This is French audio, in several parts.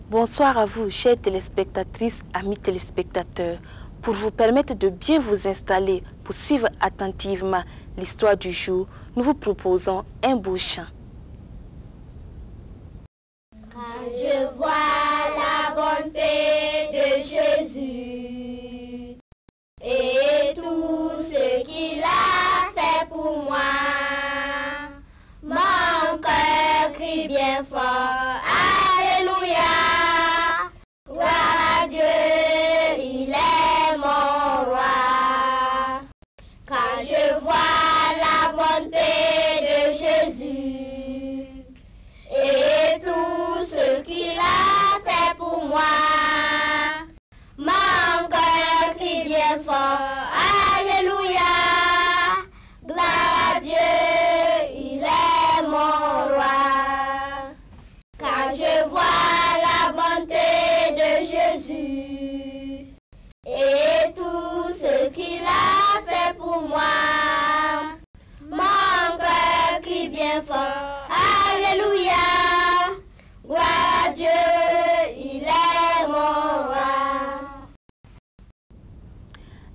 Bonsoir à vous, chères téléspectatrices, amis téléspectateurs. Pour vous permettre de bien vous installer pour suivre attentivement l'histoire du jour, nous vous proposons un beau chant. Quand je vois la bonté de Jésus et tout ce qu'il a fait pour moi, mon cœur crie bien fort, Alléluia, gloire à Dieu, il est mon roi. Quand je vois la bonté de Jésus et tout ce qu'il a fait pour moi, mon cœur crie bien fort, Alléluia, gloire à Dieu, il est mon roi. Quand je vois la bonté de Jésus et tout ce qu'il a fait pour moi, mon cœur crie bien fort, Alléluia, gloire à Dieu, il est mon roi.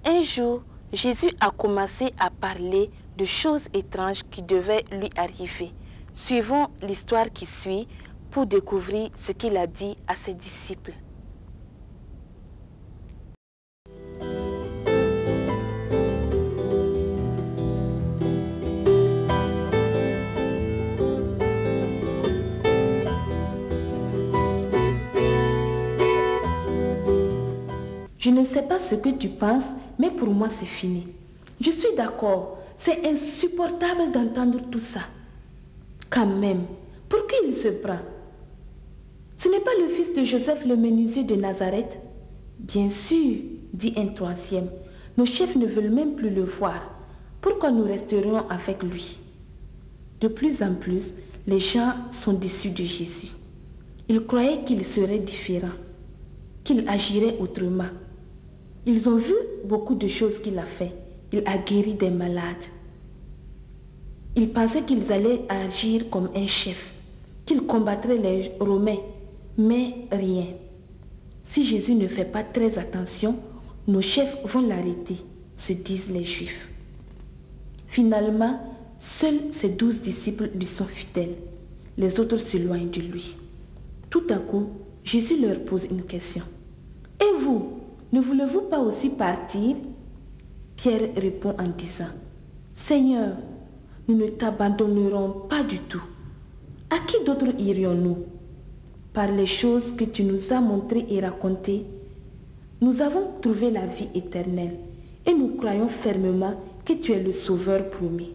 Un jour, Jésus a commencé à parler de choses étranges qui devaient lui arriver. Suivons l'histoire qui suit pour découvrir ce qu'il a dit à ses disciples. Je ne sais pas ce que tu penses, mais pour moi c'est fini. Je suis d'accord, c'est insupportable d'entendre tout ça. Quand même, pour qui il se prend? Ce n'est pas le fils de Joseph le menuisier de Nazareth? Bien sûr, dit un troisième. Nos chefs ne veulent même plus le voir. Pourquoi nous resterions avec lui? De plus en plus, les gens sont déçus de Jésus. Ils croyaient qu'il serait différent, qu'il agirait autrement. Ils ont vu beaucoup de choses qu'il a fait. Il a guéri des malades. Ils pensaient qu'ils allaient agir comme un chef, qu'il combattrait les Romains, mais rien. Si Jésus ne fait pas très attention, nos chefs vont l'arrêter, se disent les Juifs. Finalement, seuls ses 12 disciples lui sont fidèles. Les autres s'éloignent de lui. Tout à coup, Jésus leur pose une question. « Et vous, ne voulez-vous pas aussi partir ?» Pierre répond en disant, « Seigneur, nous ne t'abandonnerons pas du tout. À qui d'autre irions-nous? Par les choses que tu nous as montrées et racontées, nous avons trouvé la vie éternelle et nous croyons fermement que tu es le Sauveur promis. »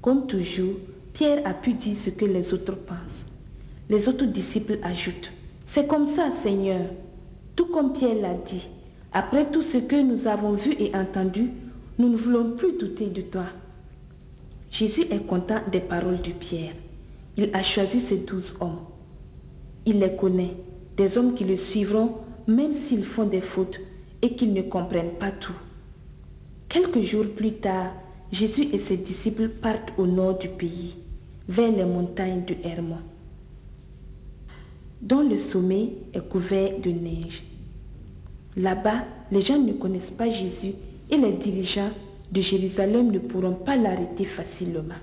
Comme toujours, Pierre a pu dire ce que les autres pensent. Les autres disciples ajoutent, « C'est comme ça, Seigneur. » Tout comme Pierre l'a dit, après tout ce que nous avons vu et entendu, nous ne voulons plus douter de toi. Jésus est content des paroles de Pierre. Il a choisi ces 12 hommes. Il les connaît, des hommes qui le suivront même s'ils font des fautes et qu'ils ne comprennent pas tout. Quelques jours plus tard, Jésus et ses disciples partent au nord du pays, vers les montagnes de Hermon, dont le sommet est couvert de neige. Là-bas, les gens ne connaissent pas Jésus et les dirigeants de Jérusalem ne pourront pas l'arrêter facilement.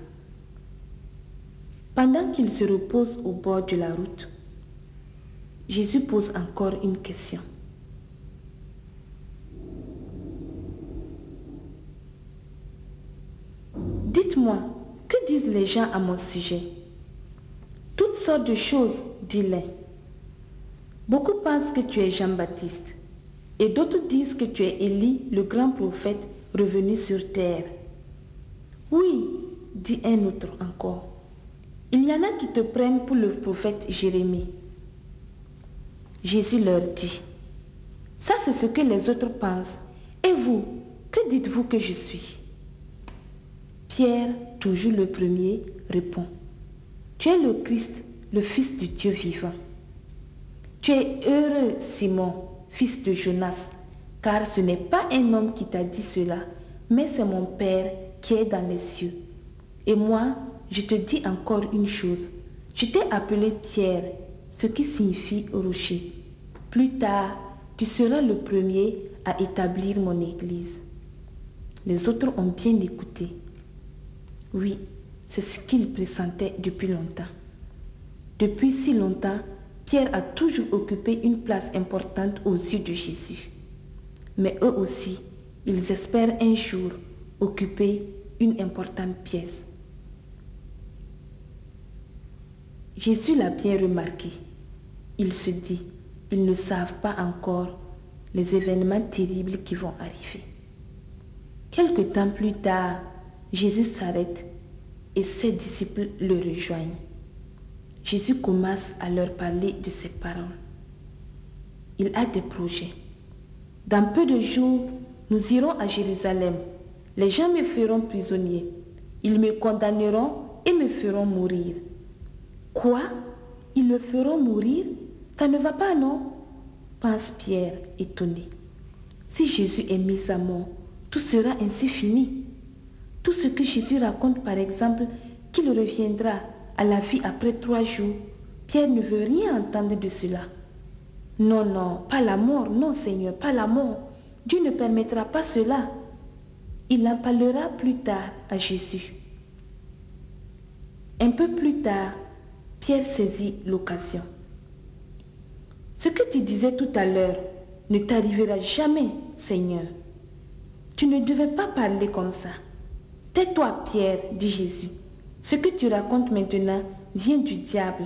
Pendant qu'ils se reposent au bord de la route, Jésus pose encore une question. Dites-moi, que disent les gens à mon sujet? Toutes sortes de choses, dit l'un. Beaucoup pensent que tu es Jean-Baptiste et d'autres disent que tu es Élie, le grand prophète revenu sur terre. Oui, dit un autre encore. Il y en a qui te prennent pour le prophète Jérémie. Jésus leur dit, ça c'est ce que les autres pensent. Et vous, que dites-vous que je suis? Pierre, toujours le premier, répond, tu es le Christ, le Fils du Dieu vivant. Tu es heureux, Simon, fils de Jonas, car ce n'est pas un homme qui t'a dit cela, mais c'est mon Père qui est dans les cieux. Et moi, je te dis encore une chose. Je t'ai appelé Pierre, ce qui signifie rocher. Plus tard, tu seras le premier à établir mon église. Les autres ont bien écouté. Oui, c'est ce qu'ils pressentaient depuis longtemps. Depuis si longtemps, Pierre a toujours occupé une place importante aux yeux de Jésus. Mais eux aussi, ils espèrent un jour occuper une importante pièce. Jésus l'a bien remarqué. Il se dit, ils ne savent pas encore les événements terribles qui vont arriver. Quelque temps plus tard, Jésus s'arrête et ses disciples le rejoignent. Jésus commence à leur parler de ses paroles. Il a des projets. Dans peu de jours, nous irons à Jérusalem. Les gens me feront prisonnier. Ils me condamneront et me feront mourir. Quoi? Ils le feront mourir? Ça ne va pas, non? Pense Pierre, étonné. Si Jésus est mis à mort, tout sera ainsi fini. Tout ce que Jésus raconte, par exemple, qu'il reviendra à la vie après 3 jours, Pierre ne veut rien entendre de cela. Non, non, pas la mort, non Seigneur, pas la mort. Dieu ne permettra pas cela. Il en parlera plus tard à Jésus. Un peu plus tard, Pierre saisit l'occasion. Ce que tu disais tout à l'heure ne t'arrivera jamais, Seigneur. Tu ne devais pas parler comme ça. Tais-toi, Pierre, dit Jésus. Ce que tu racontes maintenant vient du diable.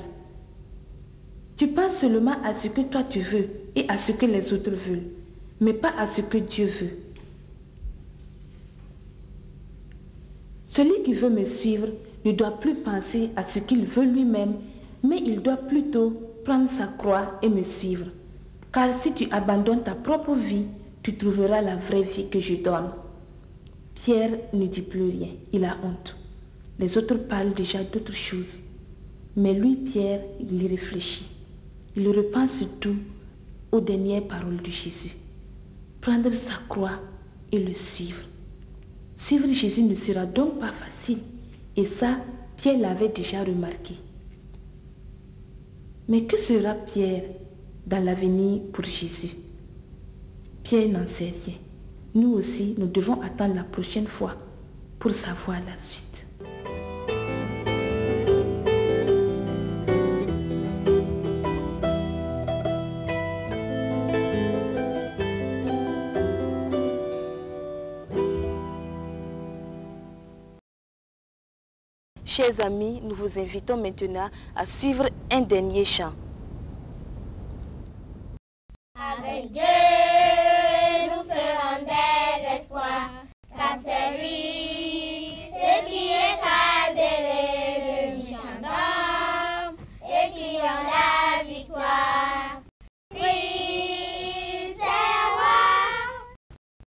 Tu penses seulement à ce que toi tu veux et à ce que les autres veulent, mais pas à ce que Dieu veut. Celui qui veut me suivre ne doit plus penser à ce qu'il veut lui-même, mais il doit plutôt prendre sa croix et me suivre. Car si tu abandonnes ta propre vie, tu trouveras la vraie vie que je donne. Pierre ne dit plus rien, il a honte. Les autres parlent déjà d'autres choses. Mais lui, Pierre, il y réfléchit. Il repense surtout aux dernières paroles de Jésus. Prendre sa croix et le suivre. Suivre Jésus ne sera donc pas facile. Et ça, Pierre l'avait déjà remarqué. Mais que sera Pierre dans l'avenir pour Jésus? Pierre n'en sait rien. Nous aussi, nous devons attendre la prochaine fois pour savoir la suite. Chers amis, nous vous invitons maintenant à suivre un dernier chant. Avec Dieu, nous ferons des espoirs, car c'est lui, ce qui est casé, nous chantons et crions la victoire. Oui, c'est roi,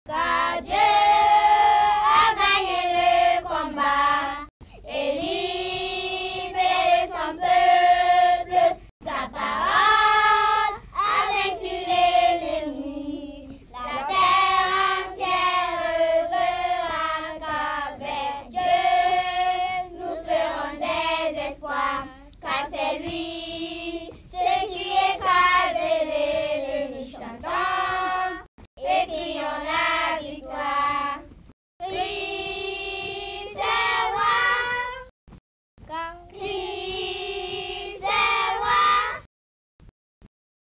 car Dieu a gagné le combat et libéré son peuple, sa parole a vaincu l'ennemi. La terre entière verra qu'avec Dieu nous ferons des espoirs, car c'est lui, ce qui est casé l'ennemi. Chantons et crions la victoire. Christ est roi, car Christ est roi.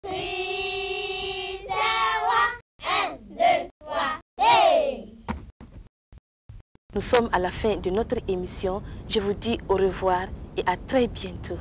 Christ est roi. 1, 2, 3, hey! Nous sommes à la fin de notre émission. Je vous dis au revoir et à très bientôt.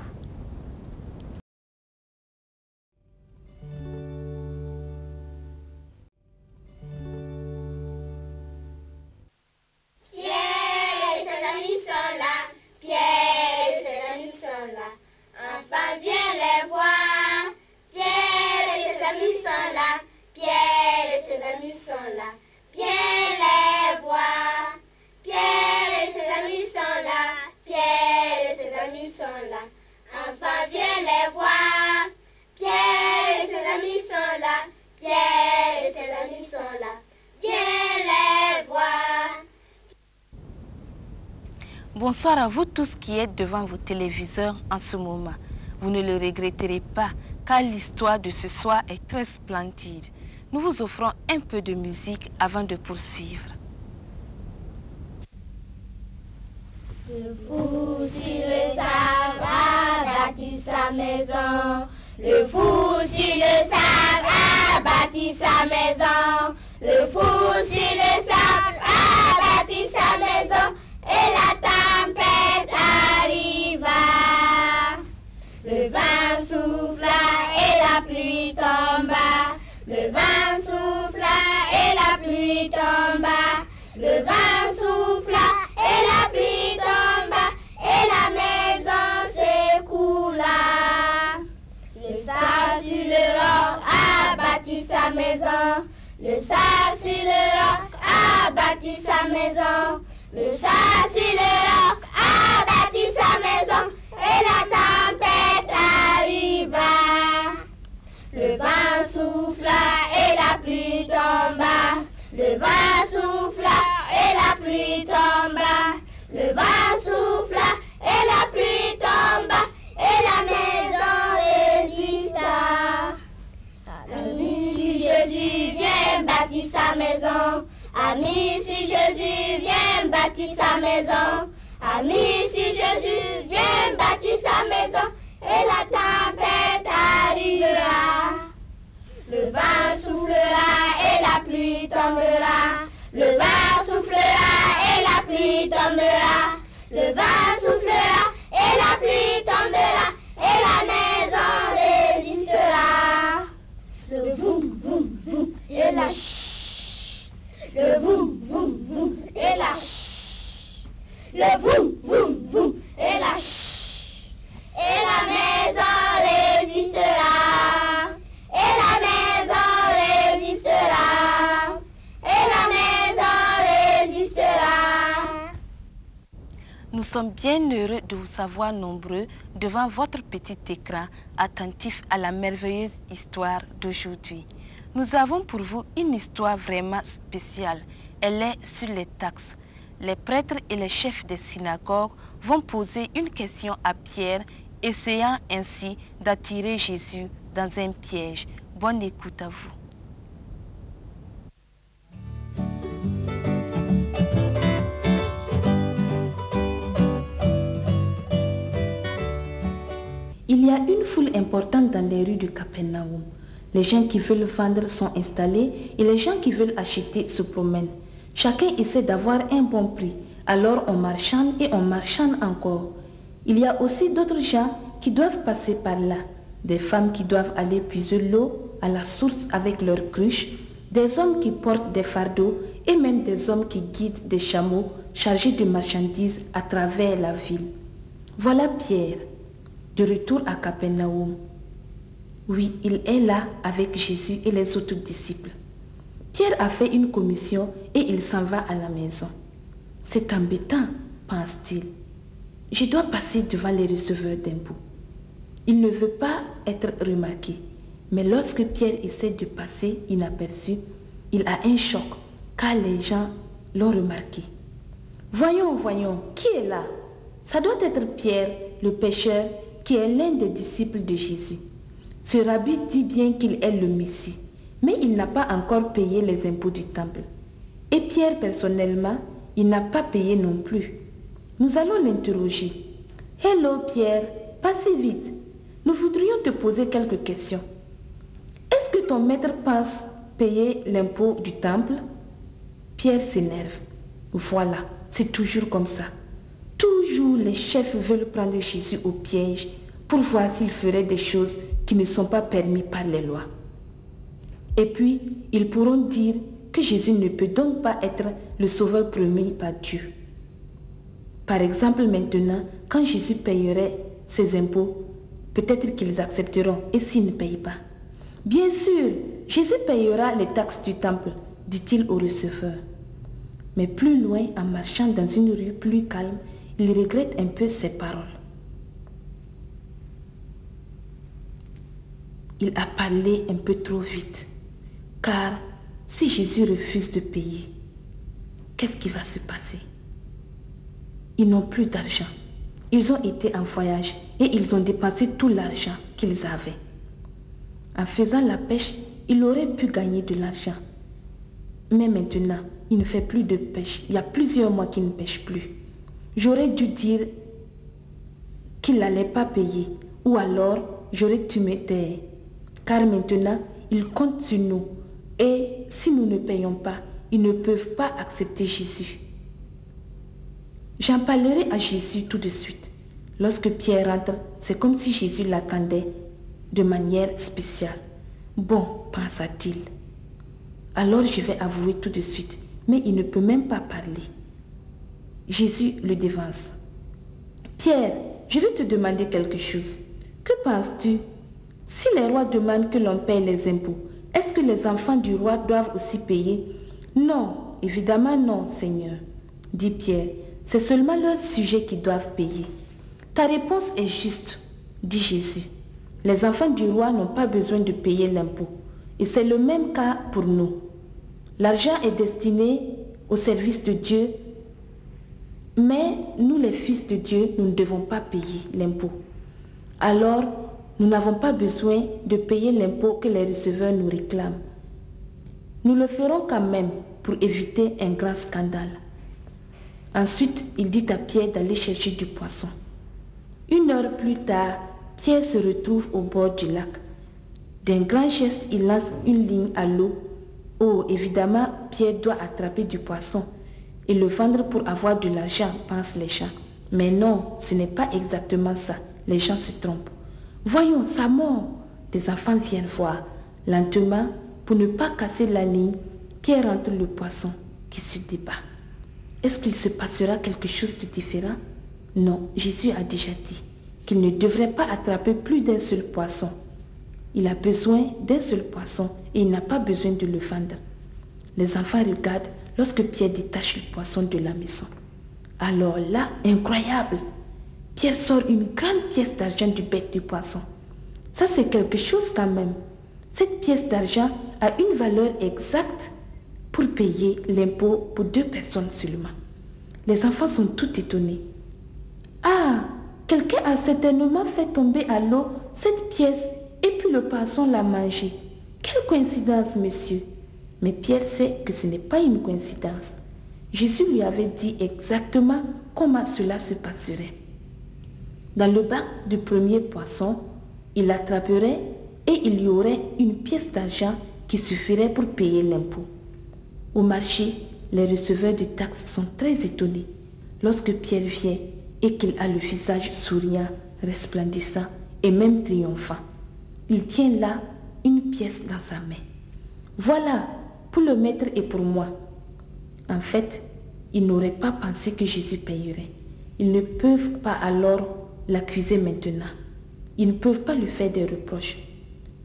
Pierre et ses amis sont là, Pierre et ses amis sont là. Enfin viens les voir. Pierre et ses amis sont là, Pierre et ses amis sont là. Viens les voir. Pierre et ses amis sont là, Pierre et ses amis sont là. Enfin viens les voir. Pierre et ses amis sont là, Pierre et ses amis sont là. Viens les voir. Bonsoir à vous tous qui êtes devant vos téléviseurs en ce moment. Vous ne le regretterez pas, car l'histoire de ce soir est très splendide. Nous vous offrons un peu de musique avant de poursuivre. Le fou sur le sable a bâti sa maison. Le fou sur le sable a bâti sa maison. Le fou sur le sable a bâti sa maison. Et la tempête arriva. Le vent souffla et la pluie tomba. Le vent souffla et la pluie tomba. Le vent souffla et la pluie tomba. Et la maison s'écoula. Le sable sur le roc a bâti sa maison. Le sable sur le roc a bâti sa maison. Le sable sur le roc a bâti sa maison. Et la tempête arriva. Le vent souffla et la pluie tomba. Le vent souffla et la pluie tomba. Le vent souffla et la pluie tomba. Et la maison résista. Amis, si Jésus vient bâtir sa maison. Amis, si Jésus vient bâtir sa maison. Amis, si Jésus vient bâtir sa maison. Et la tempête arrivera. Le vent soufflera et la pluie tombera. Le vent soufflera et la pluie tombera. Le vent soufflera et la pluie tombera. Et la maison résistera. Le voum, voum, voum et la chut. Le voum, voum, voum et la chut. Le voum, voum, voum et la chut. Et la maison résistera. Et la maison résistera. Et la maison résistera. Nous sommes bien heureux de vous savoir nombreux devant votre petit écran, attentifs à la merveilleuse histoire d'aujourd'hui. Nous avons pour vous une histoire vraiment spéciale. Elle est sur les taxes. Les prêtres et les chefs des synagogues vont poser une question à Pierre, essayant ainsi d'attirer Jésus dans un piège. Bonne écoute à vous. Il y a une foule importante dans les rues de Capernaum. Les gens qui veulent vendre sont installés et les gens qui veulent acheter se promènent. Chacun essaie d'avoir un bon prix. Alors on marchande et on marchande encore. Il y a aussi d'autres gens qui doivent passer par là. Des femmes qui doivent aller puiser l'eau à la source avec leurs cruches. Des hommes qui portent des fardeaux et même des hommes qui guident des chameaux chargés de marchandises à travers la ville. Voilà Pierre, de retour à Capernaum. Oui, il est là avec Jésus et les autres disciples. Pierre a fait une commission et il s'en va à la maison. C'est embêtant, pense-t-il. Je dois passer devant les receveurs d'impôts. Il ne veut pas être remarqué. Mais lorsque Pierre essaie de passer inaperçu, il a un choc car les gens l'ont remarqué. Voyons, qui est là? Ça doit être Pierre, le pécheur, qui est l'un des disciples de Jésus. Ce rabbi dit bien qu'il est le Messie, mais il n'a pas encore payé les impôts du temple. Et Pierre, personnellement, il n'a pas payé non plus. Nous allons l'interroger. « Hello Pierre, pas si vite. Nous voudrions te poser quelques questions. Est-ce que ton maître pense payer l'impôt du temple ?» Pierre s'énerve. Voilà, c'est toujours comme ça. Toujours les chefs veulent prendre Jésus au piège pour voir s'il ferait des choses qui ne sont pas permises par les lois. Et puis, ils pourront dire que Jésus ne peut donc pas être le sauveur promis par Dieu. Par exemple, maintenant, quand Jésus payerait ses impôts, peut-être qu'ils accepteront et s'ils ne payent pas. Bien sûr, Jésus payera les taxes du temple, dit-il au receveur. Mais plus loin, en marchant dans une rue plus calme, il regrette un peu ses paroles. Il a parlé un peu trop vite, car si Jésus refuse de payer, qu'est-ce qui va se passer? Ils n'ont plus d'argent. Ils ont été en voyage et ils ont dépensé tout l'argent qu'ils avaient. En faisant la pêche, il aurait pu gagner de l'argent. Mais maintenant, il ne fait plus de pêche. Il y a plusieurs mois qu'il ne pêche plus. J'aurais dû dire qu'il n'allait pas payer. Ou alors, j'aurais dû me taire. Car maintenant, ils comptent sur nous. Et si nous ne payons pas, ils ne peuvent pas accepter Jésus. J'en parlerai à Jésus tout de suite. Lorsque Pierre rentre, c'est comme si Jésus l'attendait de manière spéciale. Bon, pensa-t-il. Alors je vais avouer tout de suite, mais il ne peut même pas parler. Jésus le devance. Pierre, je vais te demander quelque chose. Que penses-tu? Si les rois demandent que l'on paye les impôts, est-ce que les enfants du roi doivent aussi payer? Non, évidemment non, Seigneur, dit Pierre. C'est seulement leurs sujets qui doivent payer. Ta réponse est juste, dit Jésus. Les enfants du roi n'ont pas besoin de payer l'impôt. Et c'est le même cas pour nous. L'argent est destiné au service de Dieu, mais nous les fils de Dieu, nous ne devons pas payer l'impôt. Alors, nous n'avons pas besoin de payer l'impôt que les receveurs nous réclament. Nous le ferons quand même pour éviter un grand scandale. Ensuite, il dit à Pierre d'aller chercher du poisson. 1 heure plus tard, Pierre se retrouve au bord du lac. D'un grand geste, il lance une ligne à l'eau. Oh, évidemment, Pierre doit attraper du poisson et le vendre pour avoir de l'argent, pensent les gens. Mais non, ce n'est pas exactement ça. Les gens se trompent. Voyons, ça mord. Les enfants viennent voir. Lentement, pour ne pas casser la ligne, Pierre rentre le poisson qui se débat. Est-ce qu'il se passera quelque chose de différent? Non, Jésus a déjà dit qu'il ne devrait pas attraper plus d'un seul poisson. Il a besoin d'un seul poisson et il n'a pas besoin de le vendre. Les enfants regardent lorsque Pierre détache le poisson de la maison. Alors là, incroyable, Pierre sort une grande pièce d'argent du bec du poisson. Ça, c'est quelque chose quand même. Cette pièce d'argent a une valeur exacte pour payer l'impôt pour 2 personnes seulement. Les enfants sont tout étonnés. Ah, quelqu'un a certainement fait tomber à l'eau cette pièce et puis le poisson l'a mangée. Quelle coïncidence, monsieur! Mais Pierre sait que ce n'est pas une coïncidence. Jésus lui avait dit exactement comment cela se passerait. Dans le bac du premier poisson, il l'attraperait et il y aurait une pièce d'argent qui suffirait pour payer l'impôt. Au marché, les receveurs de taxes sont très étonnés lorsque Pierre vient et qu'il a le visage souriant, resplendissant et même triomphant. Il tient là une pièce dans sa main. Voilà, pour le maître et pour moi. En fait, ils n'auraient pas pensé que Jésus payerait. Ils ne peuvent pas alors l'accuser maintenant. Ils ne peuvent pas lui faire des reproches.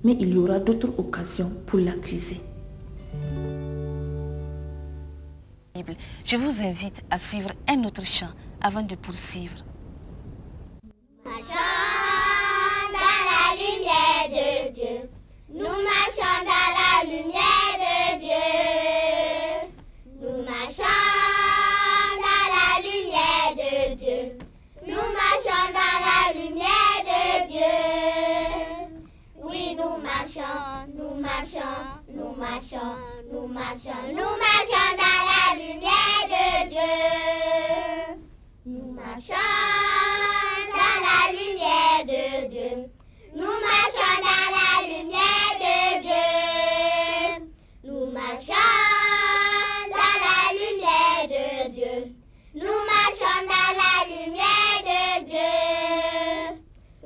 Mais il y aura d'autres occasions pour l'accuser. Je vous invite à suivre un autre chant avant de poursuivre. Marchons dans la lumière de Dieu. Nous marchons dans la lumière de Dieu. Nous marchons dans la lumière de Dieu. Nous marchons dans la lumière de Dieu. Oui, nous marchons, nous marchons, nous marchons, nous marchons, nous marchons dans la lumière de Dieu. Nous marchons dans la lumière de Dieu. Nous marchons dans la lumière de Dieu. Nous marchons dans la lumière de Dieu. Nous marchons dans la lumière de Dieu.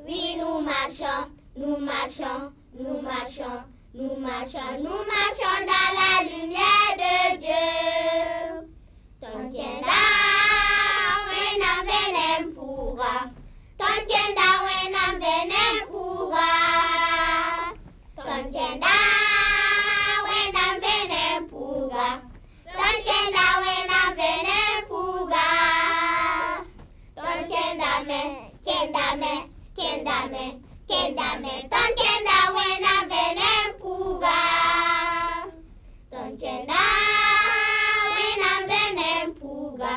Oui, nous marchons, nous marchons, nous marchons, nous marchons, nous marchons dans la lumière de Dieu. Tontienda wenam benem pura. Tontienda wenam benem pura. Tontienda wenam benem pura. Tontienda wenam benem pura. Tontienda me, kendame, kendame, kendame. Tontienda wenam benem pura. Tontienda wenam benem pura.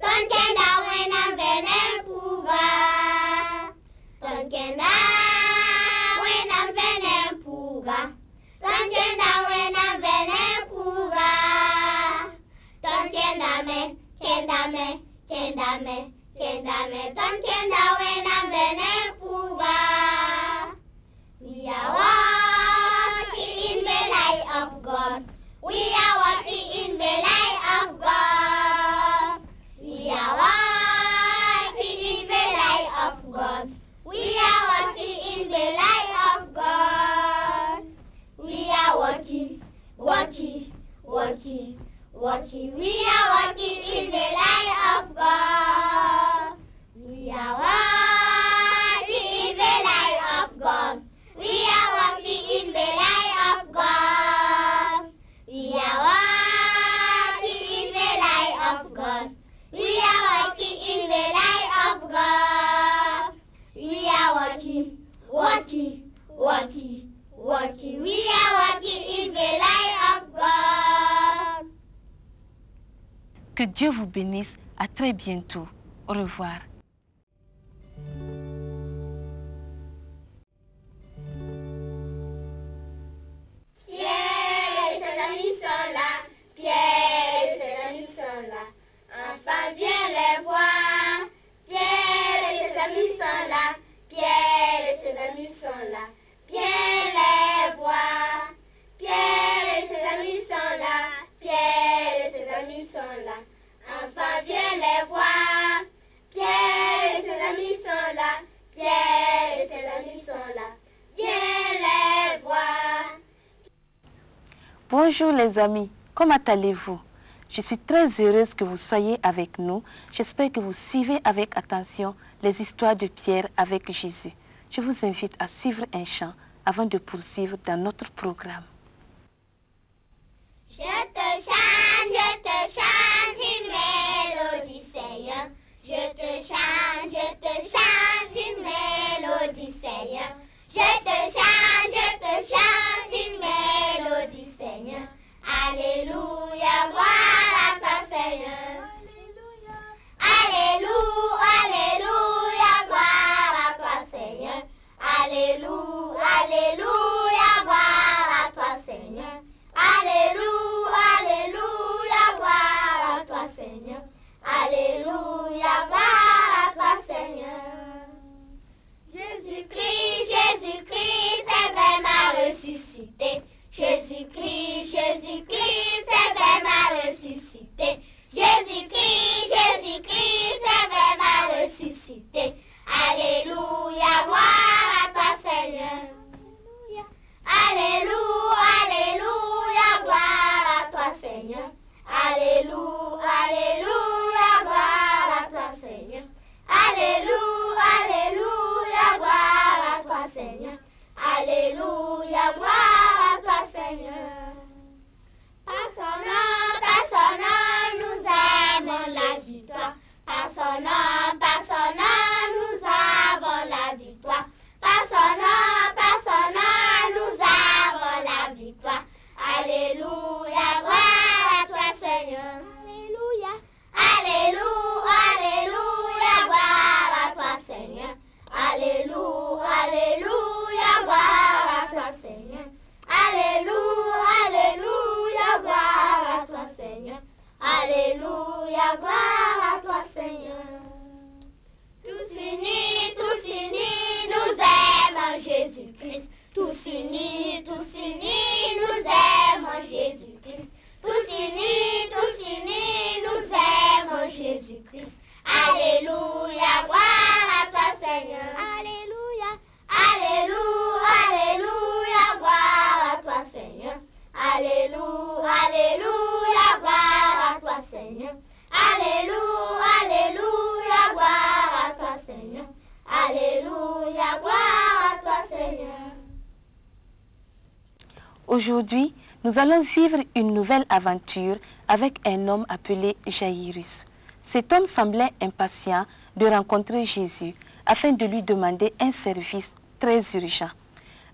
Tontienda wenam benem pura. Tonkenda wena vene puga. Tonkenda wena vene puga. Tonkenda me, kenda me, kenda me, kenda me. Tonkenda wena vene puga. We are walking in the light of God. We are walking in the light of God. We are walking in the light of God. We are walking in the light of God. We are walking, walking, walking, walking. We are walking in the light of God. We are walking in the light of God. We are walking in the light of God. We are walking in the light of God. We are walking in the light of God. We are walking, walking, walking, walking. We are walking in the light of God. Que Dieu vous bénisse. À très bientôt. Au revoir. Pierre et ses amis sont là. Pierre et ses amis sont là. Enfin, viens les voir. Pierre et ses amis sont là. Pierre et ses amis sont là. Viens les voir. Pierre et ses amis sont là. Pierre et ses amis sont là. Enfin, viens les voir. Pierre et ses amis sont là. Pierre et ses amis sont là. Viens les voir. Bonjour les amis, comment allez-vous? Je suis très heureuse que vous soyez avec nous. J'espère que vous suivez avec attention les histoires de Pierre avec Jésus. Je vous invite à suivre un chant avant de poursuivre dans notre programme. Je te chante une mélodie, Seigneur. Je te chante une mélodie, Seigneur. Je te chante une mélodie, Seigneur. Alléluia, gloire à toi, Seigneur. Alléluia, alléluia, gloire à toi, Seigneur. Alléluia, alléluia, gloire à toi, Seigneur. Alléluia, alléluia, gloire à toi, Seigneur. Alléluia, gloire à toi, Seigneur. Jésus-Christ, Jésus-Christ, c'est vraiment ressuscité. Jésus-Christ, Jésus-Christ, c'est vraiment ressuscité. Jésus-Christ, Jésus-Christ, c'est vraiment ressuscité. Alléluia, gloire à toi, Seigneur. Alléluia, alléluia, gloire à toi, Seigneur. Alléluia, alléluia, gloire à toi, Seigneur. Alléluia, alléluia, gloire à toi, Seigneur. Alléluia, gloire à toi, Seigneur. Par son nom, nous aimons la victoire. Par son nom, nous avons la victoire. Par son nom, nous avons la victoire. Alléluia, gloire à toi, Seigneur. Alléluia, alléluia, alléluia, gloire à toi, Seigneur. Alléluia, alléluia, gloire à toi, Seigneur. Alléluia, alléluia, gloire à toi, Seigneur. Alléluia, gloire à toi, Seigneur. Tous unis, nous aimons Jésus-Christ. Tous unis, nous aimons Jésus-Christ. Tous unis, nous aimons Jésus-Christ. Alléluia, gloire à toi, Seigneur. Alléluia, alléluia, alléluia, gloire à toi, Seigneur. Alléluia, alléluia, gloire à toi, Seigneur. Alléluia, alléluia, gloire à toi, Seigneur. Alléluia, gloire à toi, Seigneur. Aujourd'hui, nous allons vivre une nouvelle aventure avec un homme appelé Jairus. Cet homme semblait impatient de rencontrer Jésus afin de lui demander un service très urgent.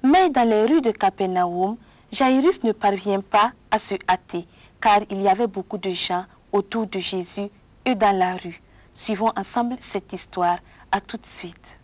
Mais dans les rues de Capernaum, Jairus ne parvient pas à se hâter car il y avait beaucoup de gens autour de Jésus et dans la rue. Suivons ensemble cette histoire. À tout de suite.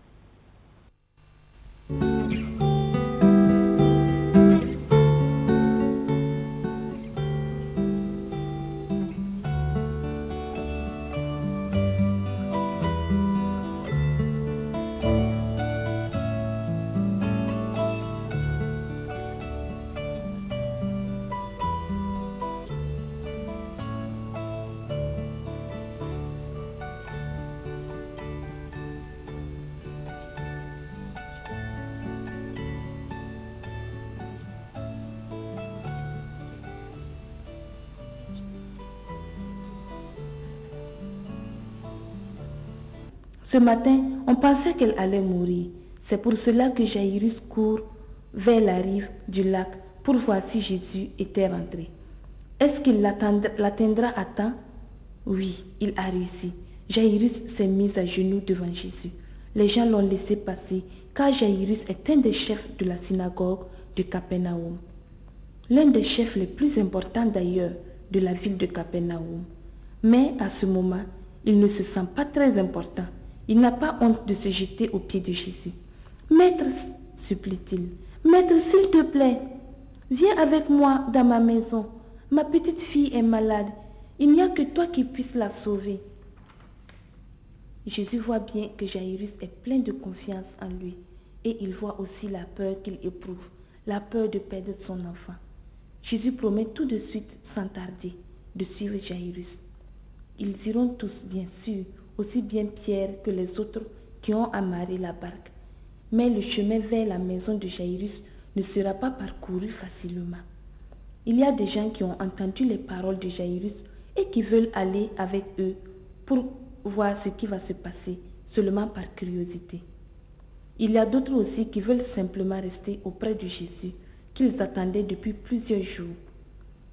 Ce matin, on pensait qu'elle allait mourir. C'est pour cela que Jairus court vers la rive du lac pour voir si Jésus était rentré. Est-ce qu'il l'atteindra à temps? Oui, il a réussi. Jairus s'est mis à genoux devant Jésus. Les gens l'ont laissé passer car Jairus est un des chefs de la synagogue de Capernaum. L'un des chefs les plus importants d'ailleurs de la ville de Capernaum. Mais à ce moment, il ne se sent pas très important. Il n'a pas honte de se jeter aux pieds de Jésus. « Maître, supplie-t-il, Maître, s'il te plaît, viens avec moi dans ma maison. Ma petite fille est malade. Il n'y a que toi qui puisses la sauver. » Jésus voit bien que Jairus est plein de confiance en lui et il voit aussi la peur qu'il éprouve, la peur de perdre son enfant. Jésus promet tout de suite, sans tarder, de suivre Jairus. Ils iront tous, bien sûr, aussi bien Pierre que les autres qui ont amarré la barque. Mais le chemin vers la maison de Jairus ne sera pas parcouru facilement. Il y a des gens qui ont entendu les paroles de Jairus et qui veulent aller avec eux pour voir ce qui va se passer seulement par curiosité. Il y a d'autres aussi qui veulent simplement rester auprès de Jésus qu'ils attendaient depuis plusieurs jours.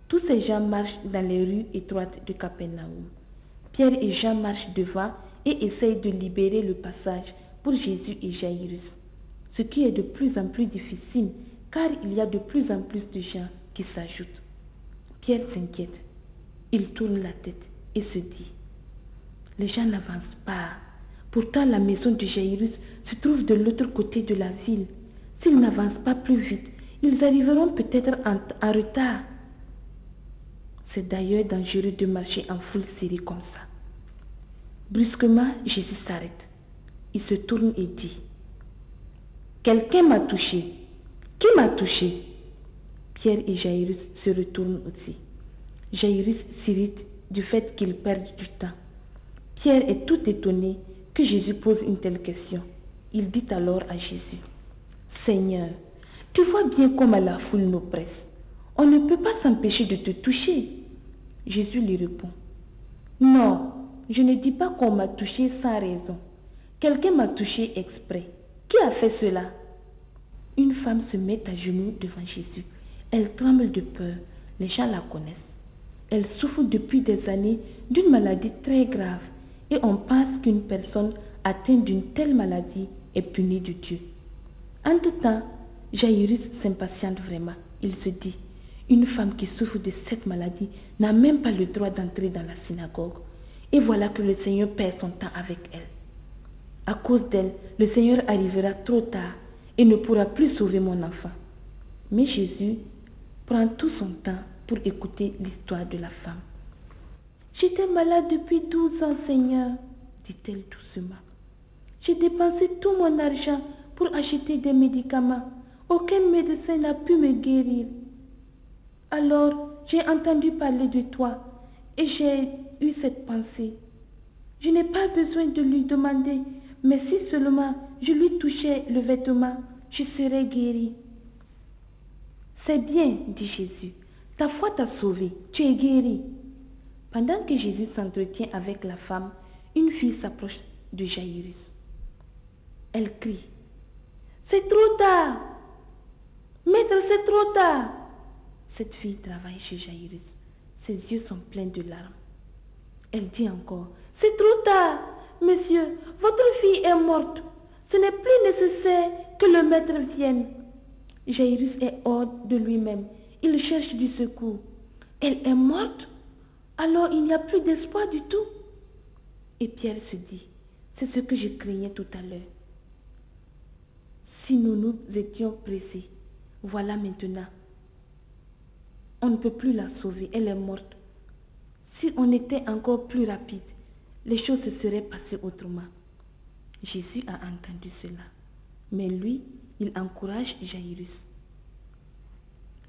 Tous ces gens marchent dans les rues étroites de Capernaum. Pierre et Jean marchent devant et essayent de libérer le passage pour Jésus et Jairus, ce qui est de plus en plus difficile car il y a de plus en plus de gens qui s'ajoutent. Pierre s'inquiète. Il tourne la tête et se dit: les gens n'avancent pas. Pourtant, la maison de Jairus se trouve de l'autre côté de la ville. S'ils n'avancent pas plus vite, ils arriveront peut-être en retard. C'est d'ailleurs dangereux de marcher en foule serrée comme ça. Brusquement, Jésus s'arrête. Il se tourne et dit: quelqu'un m'a touché. Qui m'a touché? Pierre et Jairus se retournent aussi. Jairus s'irrite du fait qu'il perde du temps. Pierre est tout étonné que Jésus pose une telle question. Il dit alors à Jésus: Seigneur, tu vois bien comme la foule nous presse. On ne peut pas s'empêcher de te toucher. Jésus lui répond: non, je ne dis pas qu'on m'a touché sans raison. Quelqu'un m'a touché exprès. Qui a fait cela? Une femme se met à genoux devant Jésus. Elle tremble de peur. Les gens la connaissent. Elle souffre depuis des années d'une maladie très grave et on pense qu'une personne atteinte d'une telle maladie est punie de Dieu. Entre-temps, Jairus s'impatiente vraiment. Il se dit: une femme qui souffre de cette maladie n'a même pas le droit d'entrer dans la synagogue. Et voilà que le Seigneur perd son temps avec elle. À cause d'elle, le Seigneur arrivera trop tard et ne pourra plus sauver mon enfant. Mais Jésus prend tout son temps pour écouter l'histoire de la femme. J'étais malade depuis 12 ans, Seigneur, dit-elle doucement. J'ai dépensé tout mon argent pour acheter des médicaments. Aucun médecin n'a pu me guérir. Alors, j'ai entendu parler de toi et j'ai eu cette pensée. Je n'ai pas besoin de lui demander, mais si seulement je lui touchais le vêtement, je serais guérie. C'est bien, dit Jésus. Ta foi t'a sauvé, tu es guéri. Pendant que Jésus s'entretient avec la femme, une fille s'approche de Jairus. Elle crie: c'est trop tard! Maître, c'est trop tard! Cette fille travaille chez Jairus. Ses yeux sont pleins de larmes. Elle dit encore: c'est trop tard! Monsieur, votre fille est morte. Ce n'est plus nécessaire que le maître vienne. Jairus est hors de lui-même. Il cherche du secours. Elle est morte? Alors il n'y a plus d'espoir du tout. Et Pierre se dit: c'est ce que je craignais tout à l'heure. Si nous nous étions pressés, voilà maintenant. On ne peut plus la sauver, elle est morte. Si on était encore plus rapide, les choses se seraient passées autrement. Jésus a entendu cela. Mais lui, il encourage Jairus.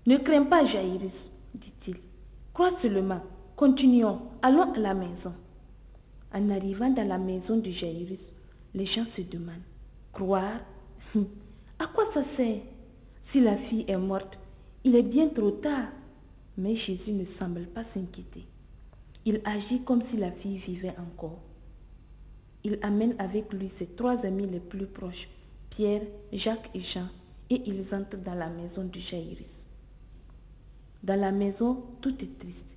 Ne crains pas, Jairus, dit-il. Crois seulement. Continuons, allons à la maison. En arrivant dans la maison de Jairus, les gens se demandent: croire? À quoi ça sert? Si la fille est morte, il est bien trop tard. Mais Jésus ne semble pas s'inquiéter. Il agit comme si la fille vivait encore. Il amène avec lui ses 3 amis les plus proches, Pierre, Jacques et Jean, et ils entrent dans la maison de Jairus. Dans la maison, tout est triste.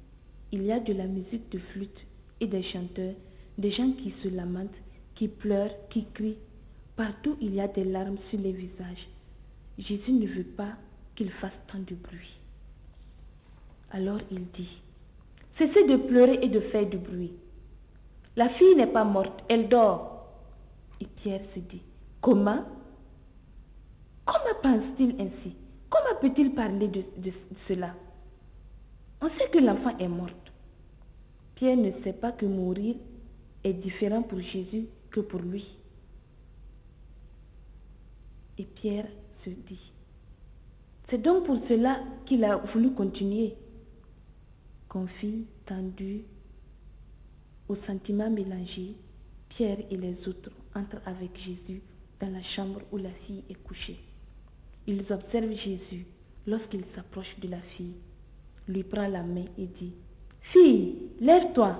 Il y a de la musique de flûte et des chanteurs, des gens qui se lamentent, qui pleurent, qui crient. Partout, il y a des larmes sur les visages. Jésus ne veut pas qu'il fasse tant de bruit. Alors il dit, « Cessez de pleurer et de faire du bruit. La fille n'est pas morte, elle dort. » Et Pierre se dit, « Comment? Comment pense-t-il ainsi? Comment peut-il parler de cela? On sait que l'enfant est morte. » Pierre ne sait pas que mourir est différent pour Jésus que pour lui. Et Pierre se dit, c'est donc pour cela qu'il a voulu continuer. Confus, tendus, aux sentiments mélangés, Pierre et les autres entrent avec Jésus dans la chambre où la fille est couchée. Ils observent Jésus lorsqu'il s'approche de la fille, lui prend la main et dit, « Fille, lève-toi !»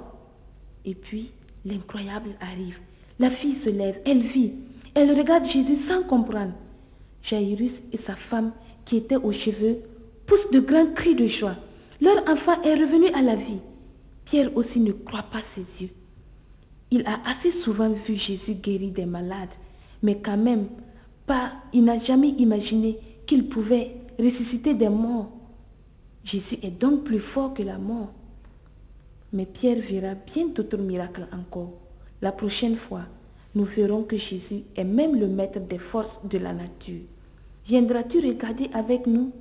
Et puis, l'incroyable arrive. La fille se lève, elle vit, elle regarde Jésus sans comprendre. Jairus et sa femme, qui étaient aux cheveux, poussent de grands cris de joie. Leur enfant est revenu à la vie. Pierre aussi ne croit pas ses yeux. Il a assez souvent vu Jésus guérir des malades, mais quand même, il n'a jamais imaginé qu'il pouvait ressusciter des morts. Jésus est donc plus fort que la mort. Mais Pierre verra bien d'autres miracles encore. La prochaine fois, nous verrons que Jésus est même le maître des forces de la nature. Viendras-tu regarder avec nous?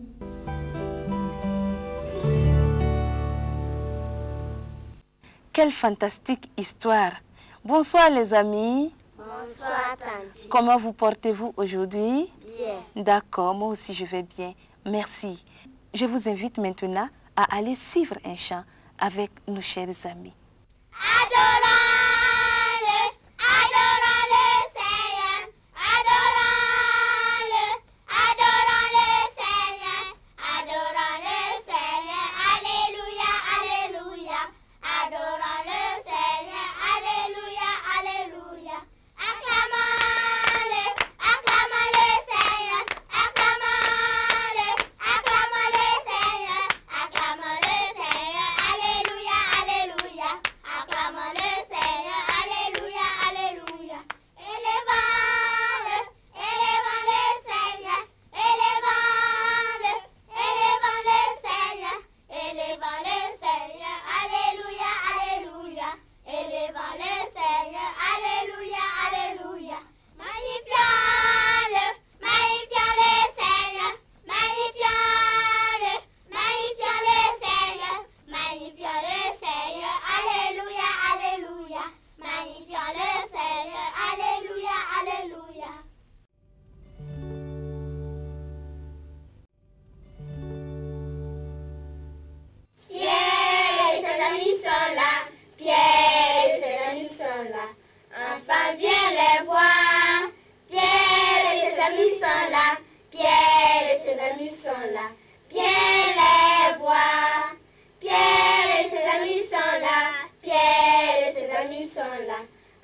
Quelle fantastique histoire! Bonsoir les amis. Bonsoir, Tanti. Comment vous portez-vous aujourd'hui? Bien. D'accord, moi aussi je vais bien. Merci. Je vous invite maintenant à aller suivre un chant avec nos chers amis. Adorons-le, adorons-le, Seigneur. Adorons-le, adorons-le, Seigneur. Adorons-le, Seigneur. Alléluia, alléluia. Adorons-le, Seigneur. Alléluia, alléluia. Acclamons-le, acclamons-le, Seigneur. Acclamons-le, acclamons-le, Seigneur. Acclamons-le, Seigneur. Alléluia, alléluia. Acclamons-le, Seigneur. Alléluia, alléluia. Élevons-le, élevons-le, Seigneur. Élevons-le, élevons-le, Seigneur. Élevons-le, Seigneur. Alléluia, alléluia. Élevons-le, Seigneur. Alléluia, alléluia. Magnifions-le, magnifions-le, Seigneur. Magnifions-le, magnifions-le, Seigneur. Magnifions-le, Seigneur. Alléluia, alléluia. Magnifions-le, Seigneur. Alléluia, alléluia. Pierre et ses amis sont là. Pierre et ses amis sont là. Enfin, viens les voir. Pierre et ses amis sont là. Pierre et ses amis sont là. Viens les voir. Pierre et ses amis sont là. Pierre et ses amis sont là.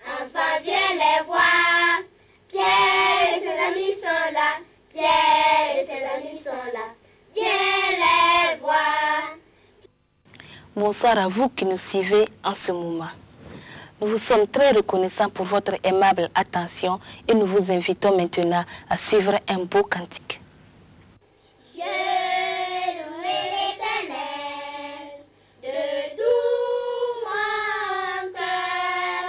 Enfin, viens les voir. Pierre et ses amis sont là. Pierre et ses amis sont là. Viens les voir. Bonsoir à vous qui nous suivez en ce moment. Nous vous sommes très reconnaissants pour votre aimable attention et nous vous invitons maintenant à suivre un beau cantique. Je louerai l'Éternel de tout mon cœur.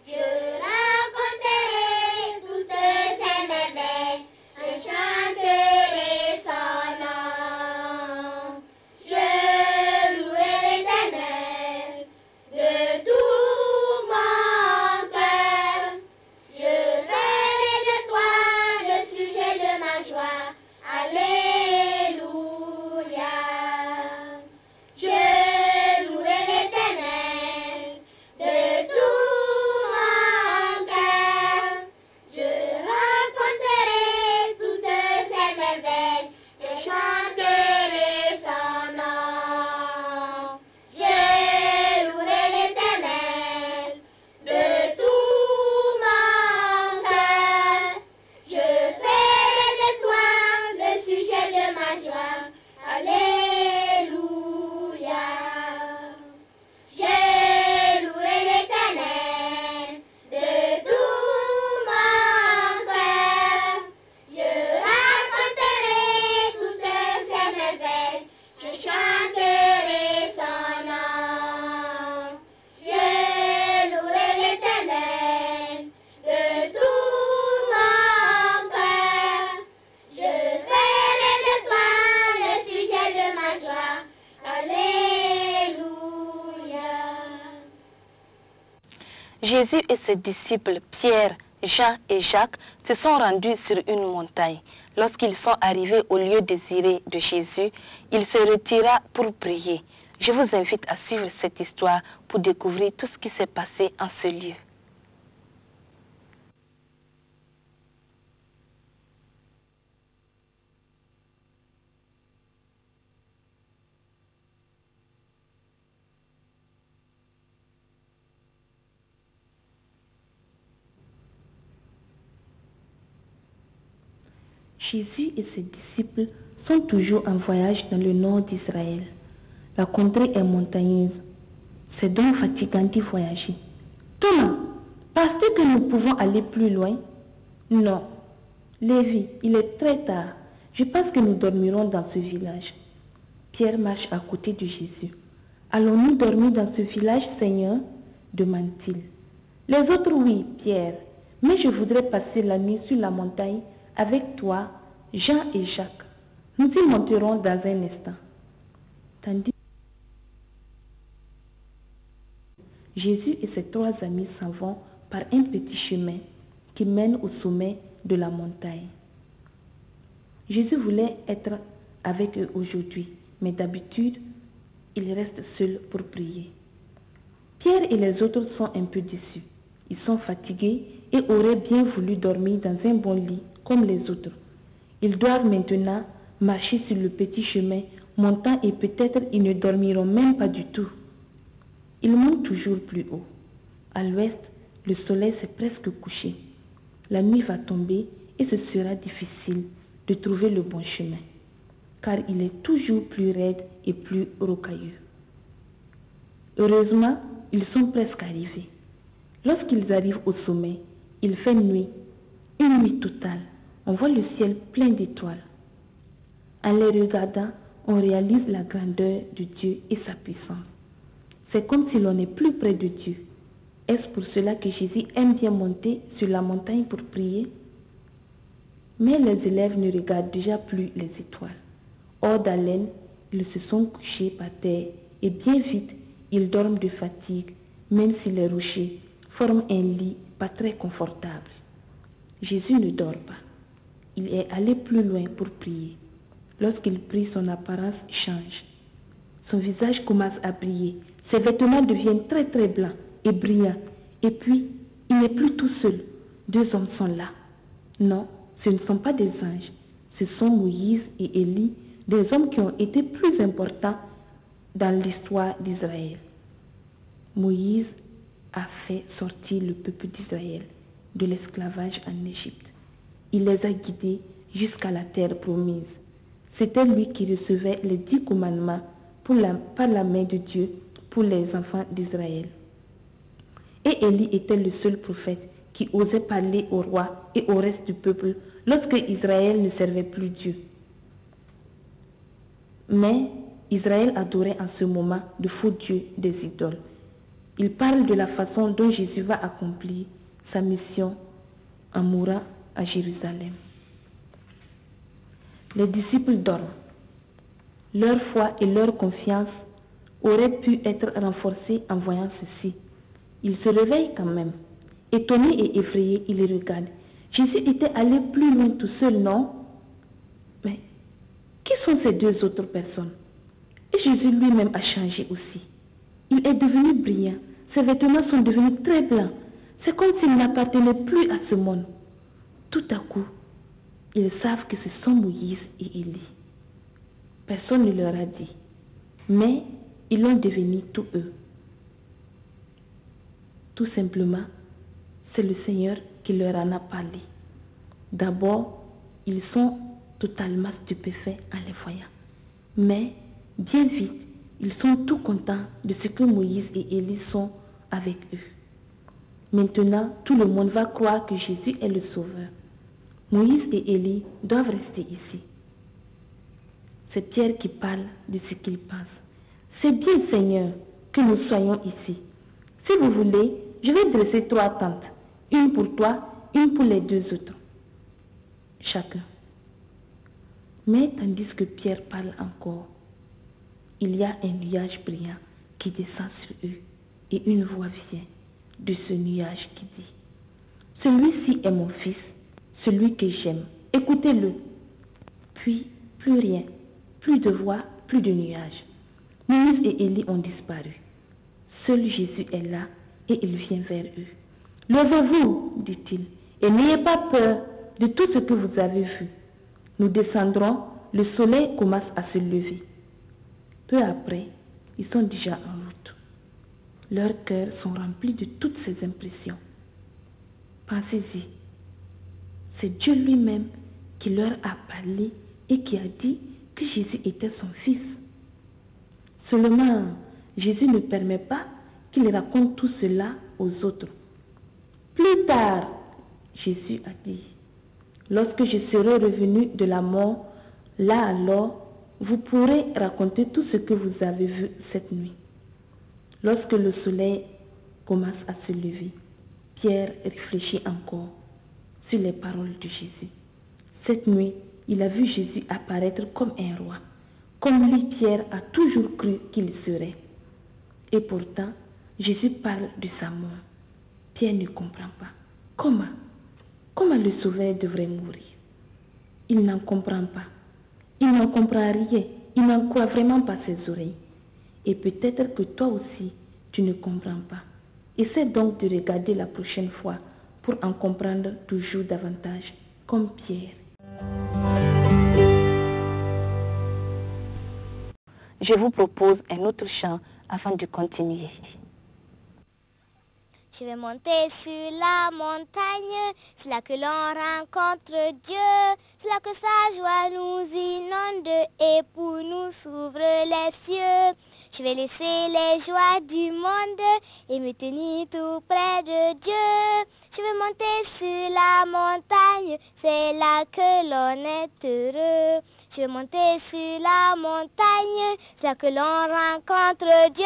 Je raconterai toutes ses merveilles. Je chanterai son nom. Je louerai l'Éternel de tout mon cœur. Je ferai de toi le sujet de ma joie. Alléluia. Je louerai l'Éternel de tout mon cœur. Je raconterai toutes ses merveilles. Je chanterai son nom. Je louerai l'Éternel de tout Jésus et ses disciples Pierre, Jean et Jacques se sont rendus sur une montagne. Lorsqu'ils sont arrivés au lieu désiré de Jésus, il se retira pour prier. Je vous invite à suivre cette histoire pour découvrir tout ce qui s'est passé en ce lieu. Jésus et ses disciples sont toujours en voyage dans le nord d'Israël. La contrée est montagneuse. C'est donc fatigant d'y voyager. Thomas, penses-tu que nous pouvons aller plus loin? Non. Lévi, il est très tard. Je pense que nous dormirons dans ce village. Pierre marche à côté de Jésus. Allons-nous dormir dans ce village, Seigneur? Demande-t-il. Les autres, oui, Pierre. Mais je voudrais passer la nuit sur la montagne avec toi, Jean et Jacques. Nous y monterons dans un instant. Tandis Jésus et ses 3 amis s'en vont par un petit chemin qui mène au sommet de la montagne. Jésus voulait être avec eux aujourd'hui, mais d'habitude, il reste seul pour prier. Pierre et les autres sont un peu déçus. Ils sont fatigués et auraient bien voulu dormir dans un bon lit comme les autres. Ils doivent maintenant marcher sur le petit chemin montant et peut-être ils ne dormiront même pas du tout. Ils montent toujours plus haut. À l'ouest, le soleil s'est presque couché. La nuit va tomber et ce sera difficile de trouver le bon chemin, car il est toujours plus raide et plus rocailleux. Heureusement, ils sont presque arrivés. Lorsqu'ils arrivent au sommet, il fait nuit, une nuit totale. On voit le ciel plein d'étoiles. En les regardant, on réalise la grandeur de Dieu et sa puissance. C'est comme si l'on est plus près de Dieu. Est-ce pour cela que Jésus aime bien monter sur la montagne pour prier? Mais les élèves ne regardent déjà plus les étoiles. Hors d'haleine, ils se sont couchés par terre et bien vite, ils dorment de fatigue, même si les rochers forment un lit pas très confortable. Jésus ne dort pas. Il est allé plus loin pour prier. Lorsqu'il prie, son apparence change. Son visage commence à briller. Ses vêtements deviennent très très blancs et brillants. Et puis, il n'est plus tout seul. 2 hommes sont là. Non, ce ne sont pas des anges. Ce sont Moïse et Élie, des hommes qui ont été plus importants dans l'histoire d'Israël. Moïse a fait sortir le peuple d'Israël de l'esclavage en Égypte. Il les a guidés jusqu'à la terre promise. C'était lui qui recevait les 10 commandements par la main de Dieu pour les enfants d'Israël. Et Élie était le seul prophète qui osait parler au roi et au reste du peuple lorsque Israël ne servait plus Dieu. Mais Israël adorait en ce moment de faux dieux, des idoles. Il parle de la façon dont Jésus va accomplir sa mission en mourant à Jérusalem. Les disciples dorment. Leur foi et leur confiance auraient pu être renforcées en voyant ceci. Ils se réveillent quand même. Étonnés et effrayés, ils regardent. Jésus était allé plus loin tout seul, non? Mais qui sont ces 2 autres personnes? Et Jésus lui-même a changé aussi. Il est devenu brillant. Ses vêtements sont devenus très blancs. C'est comme s'il n'appartenait plus à ce monde. Tout à coup, ils savent que ce sont Moïse et Élie. Personne ne leur a dit, mais ils l'ont devenu tous eux. Tout simplement, c'est le Seigneur qui leur en a parlé. D'abord, ils sont totalement stupéfaits en les voyant. Mais bien vite, ils sont tout contents de ce que Moïse et Élie sont avec eux. Maintenant, tout le monde va croire que Jésus est le Sauveur. Moïse et Élie doivent rester ici. C'est Pierre qui parle de ce qu'il pense. C'est bien, Seigneur, que nous soyons ici. Si vous voulez, je vais dresser 3 tentes. Une pour toi, une pour les 2 autres. Chacun. Mais tandis que Pierre parle encore, il y a un nuage brillant qui descend sur eux et une voix vient. de ce nuage qui dit: celui-ci est mon fils, celui que j'aime. Écoutez-le. Puis, plus rien, plus de voix, plus de nuages. Moïse et Élie ont disparu. Seul Jésus est là et il vient vers eux. Levez-vous, dit-il, et n'ayez pas peur de tout ce que vous avez vu. Nous descendrons, le soleil commence à se lever. Peu après, ils sont déjà en route. Leurs cœurs sont remplis de toutes ces impressions. Pensez-y, c'est Dieu lui-même qui leur a parlé et qui a dit que Jésus était son fils. Seulement, Jésus ne permet pas qu'il raconte tout cela aux autres. Plus tard, Jésus a dit: lorsque je serai revenu de la mort, là alors, vous pourrez raconter tout ce que vous avez vu cette nuit. Lorsque le soleil commence à se lever, Pierre réfléchit encore sur les paroles de Jésus. Cette nuit, il a vu Jésus apparaître comme un roi, comme lui, Pierre, a toujours cru qu'il serait. Et pourtant, Jésus parle de sa mort. Pierre ne comprend pas. Comment le Sauveur devrait mourir? Il n'en comprend pas. Il n'en comprend rien. Il n'en croit vraiment pas ses oreilles. Et peut-être que toi aussi, tu ne comprends pas. Essaie donc de regarder la prochaine fois pour en comprendre toujours davantage, comme Pierre. Je vous propose un autre chant avant de continuer. Je vais monter sur la montagne, c'est là que l'on rencontre Dieu, c'est là que sa joie nous inonde et pour nous s'ouvre les cieux. Je vais laisser les joies du monde et me tenir tout près de Dieu. Je vais monter sur la montagne, c'est là que l'on est heureux. Je vais monter sur la montagne, c'est là que l'on rencontre Dieu,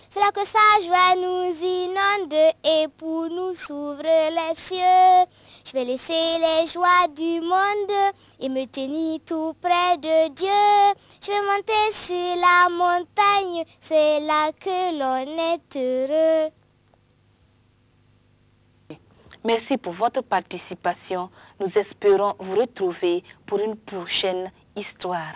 c'est là que sa joie nous inonde et pour nous s'ouvre les cieux. Je vais laisser les joies du monde et me tenir tout près de Dieu. Je vais monter sur la montagne, c'est là que l'on est heureux. Merci pour votre participation. Nous espérons vous retrouver pour une prochaine histoire.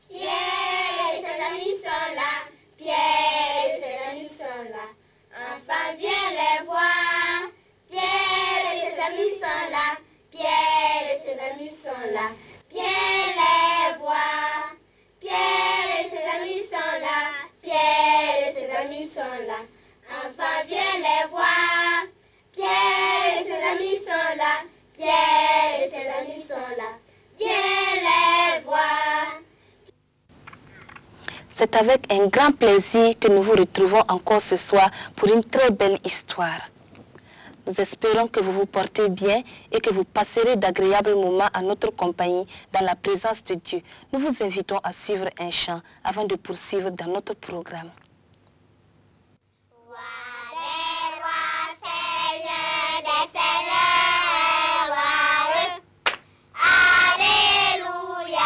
Pierre et ses amis sont là, Pierre et ses amis sont là. Enfin viens les voir. Pierre et ses amis sont là, Pierre et ses amis sont là. Viens les voir. Pierre et ses amis sont là, Pierre et ses amis sont là. Enfin viens les voir. Pierre et ses amis sont là, Pierre et ses amis sont là. Viens les voir. C'est avec un grand plaisir que nous vous retrouvons encore ce soir pour une très belle histoire. Nous espérons que vous vous portez bien et que vous passerez d'agréables moments à notre compagnie dans la présence de Dieu. Nous vous invitons à suivre un chant avant de poursuivre dans notre programme. Alléluia,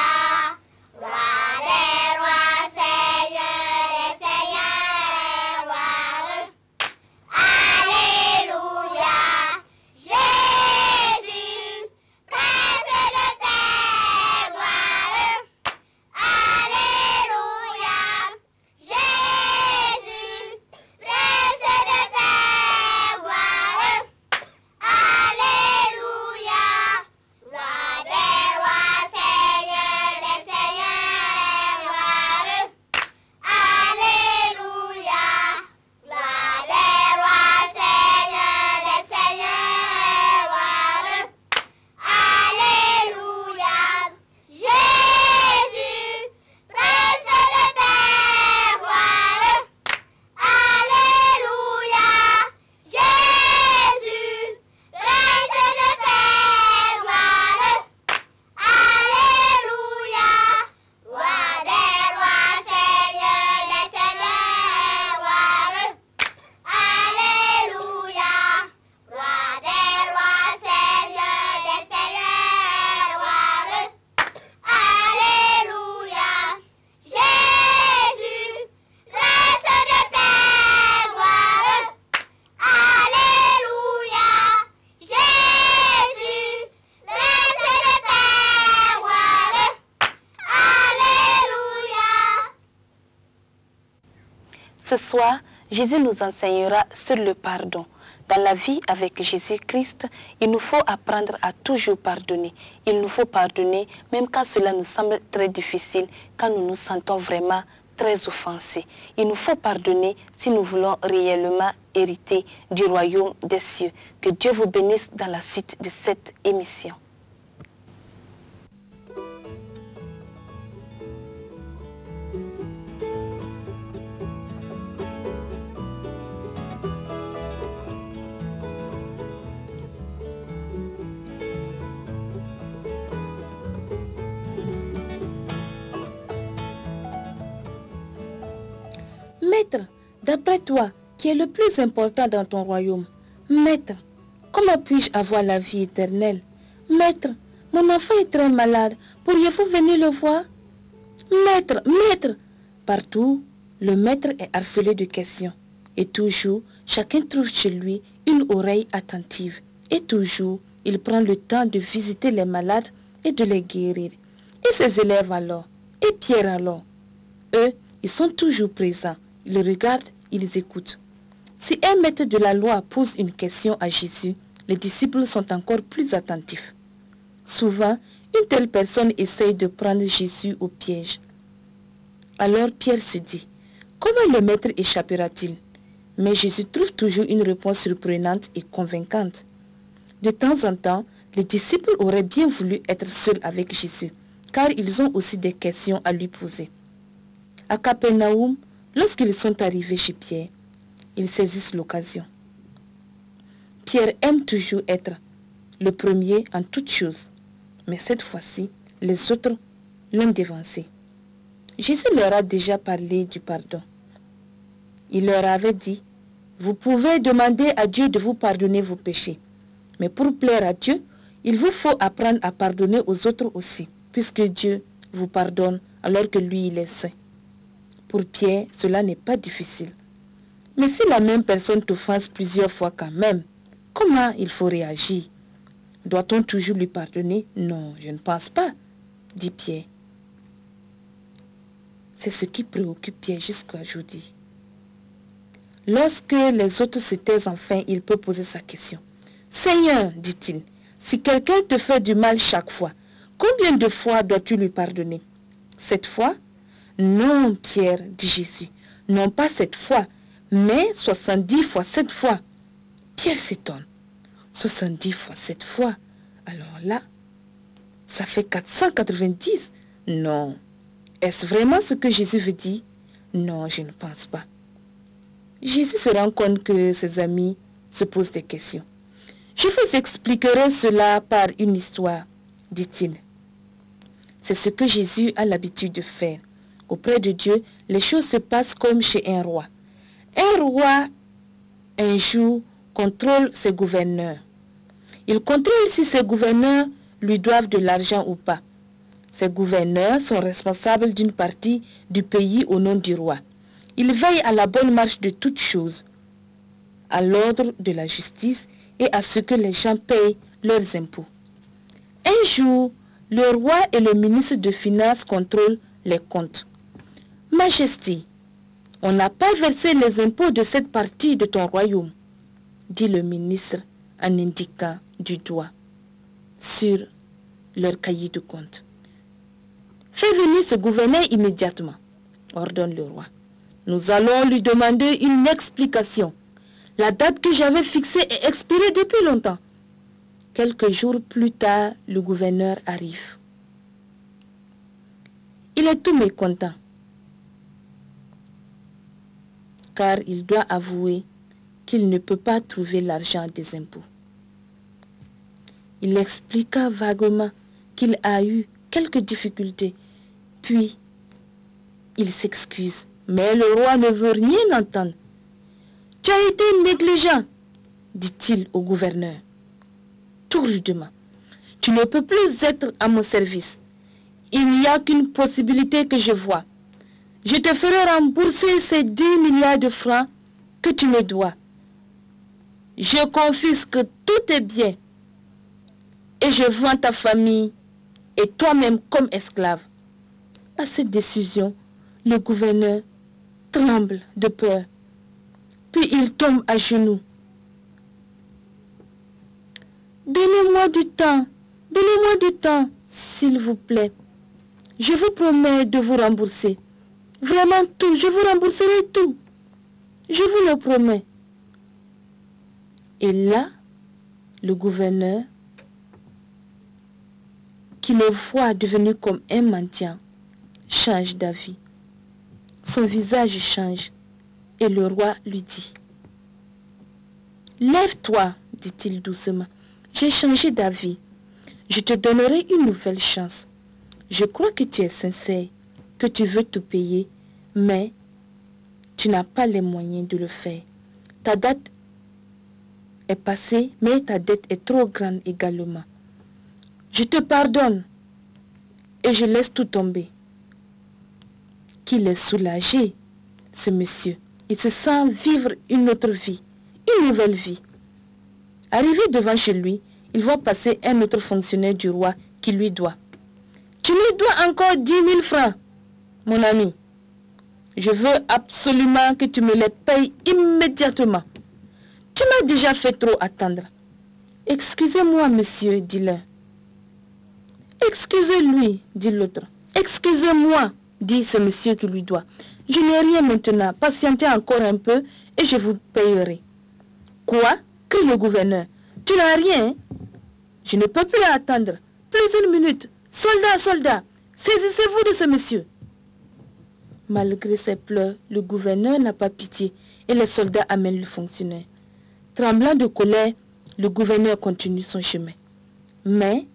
Ce soir, Jésus nous enseignera sur le pardon. Dans la vie avec Jésus-Christ, il nous faut apprendre à toujours pardonner. Il nous faut pardonner même quand cela nous semble très difficile, quand nous nous sentons vraiment très offensés. Il nous faut pardonner si nous voulons réellement hériter du royaume des cieux. Que Dieu vous bénisse dans la suite de cette émission. Maître, d'après toi, qui est le plus important dans ton royaume? Maître, comment puis-je avoir la vie éternelle? Maître, mon enfant est très malade. Pourriez-vous venir le voir? Maître, maître! Partout, le maître est harcelé de questions. Et toujours, chacun trouve chez lui une oreille attentive. Et toujours, il prend le temps de visiter les malades et de les guérir. Et ses élèves alors? Et Pierre alors? Eux, ils sont toujours présents. Ils regardent, ils écoutent. Si un maître de la loi pose une question à Jésus, les disciples sont encore plus attentifs. Souvent, une telle personne essaye de prendre Jésus au piège. Alors Pierre se dit, comment le maître échappera-t-il? Mais Jésus trouve toujours une réponse surprenante et convaincante. De temps en temps, les disciples auraient bien voulu être seuls avec Jésus, car ils ont aussi des questions à lui poser. À Capernaum, lorsqu'ils sont arrivés chez Pierre, ils saisissent l'occasion. Pierre aime toujours être le premier en toutes choses, mais cette fois-ci, les autres l'ont dévancé. Jésus leur a déjà parlé du pardon. Il leur avait dit, vous pouvez demander à Dieu de vous pardonner vos péchés, mais pour plaire à Dieu, il vous faut apprendre à pardonner aux autres aussi, puisque Dieu vous pardonne alors que lui, il est saint. Pour Pierre, cela n'est pas difficile. Mais si la même personne t'offense plusieurs fois quand même, comment il faut réagir? Doit-on toujours lui pardonner? Non, je ne pense pas, dit Pierre. C'est ce qui préoccupe Pierre jusqu'à aujourd'hui. Lorsque les autres se taisent enfin, il peut poser sa question. Seigneur, dit-il, si quelqu'un te fait du mal chaque fois, combien de fois dois-tu lui pardonner? 7 fois? Non, Pierre, dit Jésus, non pas 7 fois, mais 70 fois 7 fois. Pierre s'étonne. 70 fois 7 fois. Alors là, ça fait 490. Non. Est-ce vraiment ce que Jésus veut dire? Non, je ne pense pas. Jésus se rend compte que ses amis se posent des questions. Je vous expliquerai cela par une histoire, dit-il. C'est ce que Jésus a l'habitude de faire. Auprès de Dieu, les choses se passent comme chez un roi. Un roi, un jour, contrôle ses gouverneurs. Il contrôle si ses gouverneurs lui doivent de l'argent ou pas. Ces gouverneurs sont responsables d'une partie du pays au nom du roi. Ils veillent à la bonne marche de toutes choses, à l'ordre de la justice et à ce que les gens payent leurs impôts. Un jour, le roi et le ministre de Finances contrôlent les comptes. Majesté, on n'a pas versé les impôts de cette partie de ton royaume, dit le ministre en indiquant du doigt sur leur cahier de compte. Fais venir ce gouverneur immédiatement, ordonne le roi. Nous allons lui demander une explication. La date que j'avais fixée est expirée depuis longtemps. Quelques jours plus tard, le gouverneur arrive. Il est tout mécontent, car il doit avouer qu'il ne peut pas trouver l'argent des impôts. Il expliqua vaguement qu'il a eu quelques difficultés, puis il s'excuse. Mais le roi ne veut rien entendre. « Tu as été négligent, dit-il au gouverneur, tout rudement. Tu ne peux plus être à mon service. Il n'y a qu'une possibilité que je vois. Je te ferai rembourser ces 10 milliards de francs que tu me dois. Je confisque tous tes biens et je vends ta famille et toi-même comme esclave. » À cette décision, le gouverneur, tremble de peur. Puis il tombe à genoux. Donnez-moi du temps, s'il vous plaît. Je vous promets de vous rembourser. Vraiment tout, je vous rembourserai tout. Je vous le promets. Et là, le gouverneur, qui le voit devenu comme un mendiant, change d'avis. Son visage change et le roi lui dit: Lève-toi, dit-il doucement. J'ai changé d'avis. Je te donnerai une nouvelle chance. Je crois que tu es sincère, que tu veux te payer, mais tu n'as pas les moyens de le faire. Ta date est passée, mais ta dette est trop grande également. Je te pardonne et je laisse tout tomber. Qu'il est soulagé, ce monsieur. Il se sent vivre une autre vie, une nouvelle vie. Arrivé devant chez lui, il voit passer un autre fonctionnaire du roi qui lui doit. Tu me dois encore 10 000 francs, mon ami. Je veux absolument que tu me les payes immédiatement. Tu m'as déjà fait trop attendre. Excusez-moi, monsieur, dit l'un. Excusez-lui, dit l'autre. Excusez-moi, dit ce monsieur qui lui doit. Je n'ai rien maintenant. Patientez encore un peu et je vous payerai. Quoi? Crie le gouverneur. Tu n'as rien? Je ne peux plus attendre. Plus une minute. Soldats, soldats, saisissez-vous de ce monsieur. Malgré ses pleurs, le gouverneur n'a pas pitié et les soldats amènent le fonctionnaire. Tremblant de colère, le gouverneur continue son chemin. Mais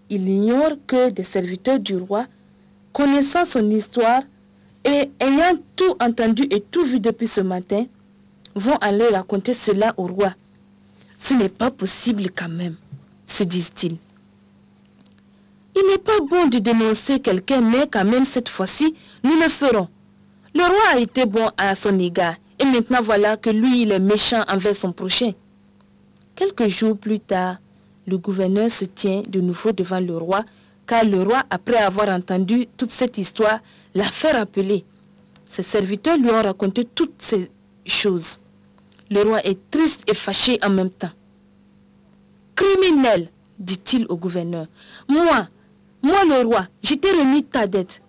il ignore que des serviteurs du roi, connaissant son histoire et ayant tout entendu et tout vu depuis ce matin, vont aller raconter cela au roi. Ce n'est pas possible quand même, se disent-ils. Il n'est pas bon de dénoncer quelqu'un, mais quand même cette fois-ci, nous le ferons. Le roi a été bon à son égard, et maintenant voilà que lui, il est méchant envers son prochain. Quelques jours plus tard, le gouverneur se tient de nouveau devant le roi, car le roi, après avoir entendu toute cette histoire, l'a fait rappeler. Ses serviteurs lui ont raconté toutes ces choses. Le roi est triste et fâché en même temps. « Criminel, dit-il au gouverneur, moi le roi, je t'ai remis ta dette,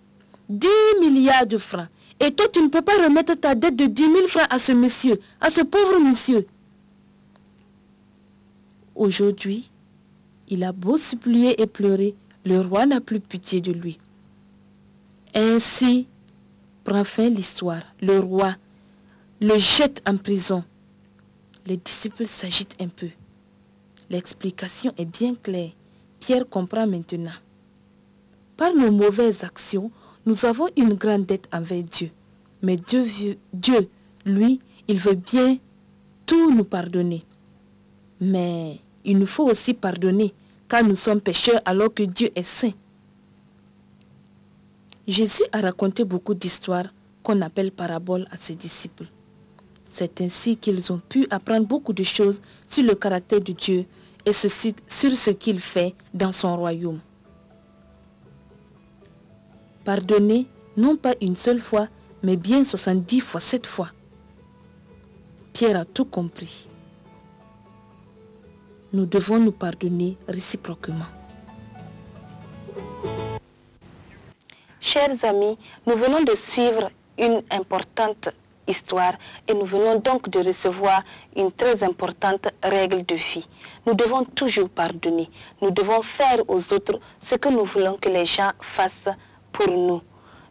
10 milliards de francs, et toi tu ne peux pas remettre ta dette de 10 000 francs à ce monsieur, à ce pauvre monsieur. » Aujourd'hui, il a beau supplier et pleurer, le roi n'a plus pitié de lui. Ainsi prend fin l'histoire. Le roi le jette en prison. Les disciples s'agitent un peu. L'explication est bien claire. Pierre comprend maintenant. Par nos mauvaises actions, nous avons une grande dette envers Dieu. Mais Dieu, lui, il veut bien tout nous pardonner. Mais il nous faut aussi pardonner, car nous sommes pécheurs alors que Dieu est saint. Jésus a raconté beaucoup d'histoires qu'on appelle paraboles à ses disciples. C'est ainsi qu'ils ont pu apprendre beaucoup de choses sur le caractère de Dieu et sur ce qu'il fait dans son royaume. Pardonner, non pas une seule fois, mais bien 70 fois 7 fois. Pierre a tout compris. Nous devons nous pardonner réciproquement. Chers amis, nous venons de suivre une importante histoire et nous venons donc de recevoir une très importante règle de vie. Nous devons toujours pardonner. Nous devons faire aux autres ce que nous voulons que les gens fassent pour nous.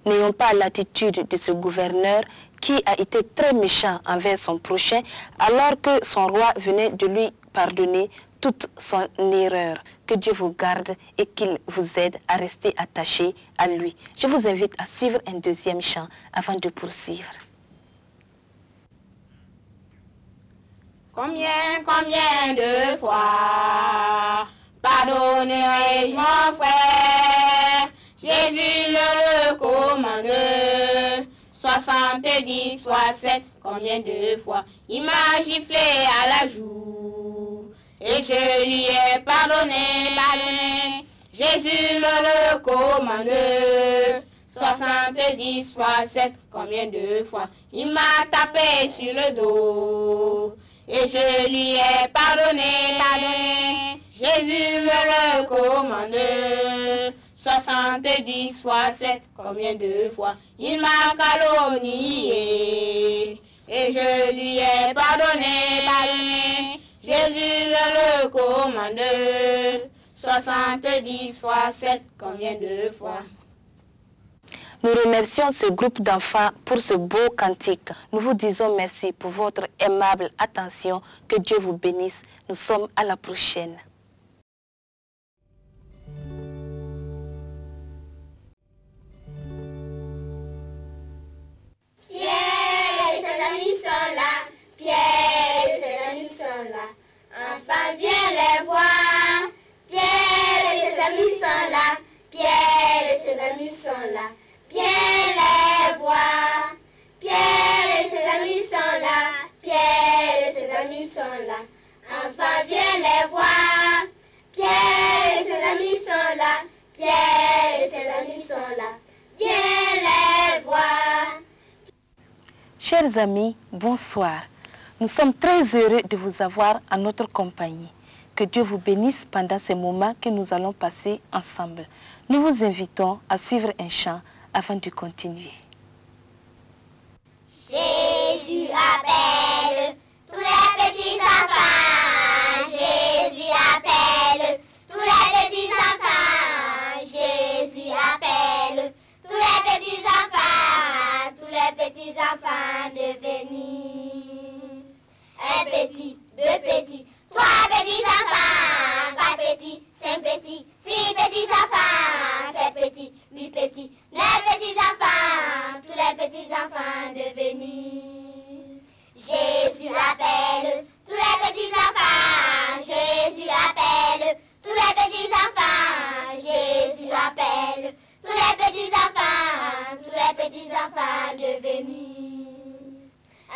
N'ayons pas l'attitude de ce gouverneur qui a été très méchant envers son prochain alors que son roi venait de lui pardonner toute son erreur. Que Dieu vous garde et qu'il vous aide à rester attaché à lui. Je vous invite à suivre un deuxième chant avant de poursuivre. Combien de fois pardonnerai-je mon frère? Jésus le recommande. 70 fois 7, combien de fois il m'a giflé à la joue et je lui ai pardonné. Jésus le recommande. 70 fois 7, combien de fois? Il m'a tapé sur le dos et je lui ai pardonné. Jésus me recommande. 70 fois 7, combien de fois? Il m'a calomnié et je lui ai pardonné. Jésus le recommande. 70 fois 7, combien de fois? Nous remercions ce groupe d'enfants pour ce beau cantique. Nous vous disons merci pour votre aimable attention. Que Dieu vous bénisse. Nous sommes à la prochaine. Pierre et ses amis sont là. Pierre et ses amis sont là. Enfin, viens les voir. Pierre et ses amis sont là. Pierre et ses amis sont là. Viens les voir. Pierre et ses amis sont là. Pierre et ses amis sont là. Enfin, viens les voir. Pierre et ses amis sont là. Pierre et ses amis sont là. Viens les voir. Chers amis, bonsoir. Nous sommes très heureux de vous avoir en notre compagnie. Que Dieu vous bénisse pendant ces moments que nous allons passer ensemble. Nous vous invitons à suivre un chant avant de continuer. Jésus appelle tous les petits enfants. Jésus appelle tous les petits enfants. Jésus appelle tous les petits enfants. Tous les petits enfants de venir. Un petit, deux petits, trois petits enfants, quatre petits, cinq petits, six petits enfants, sept petits, huit petits, neuf petits enfants, tous les petits enfants de venir. Jésus appelle tous les petits enfants. Jésus appelle tous les petits enfants. Jésus appelle tous les petits enfants. Tous les petits enfants de venir.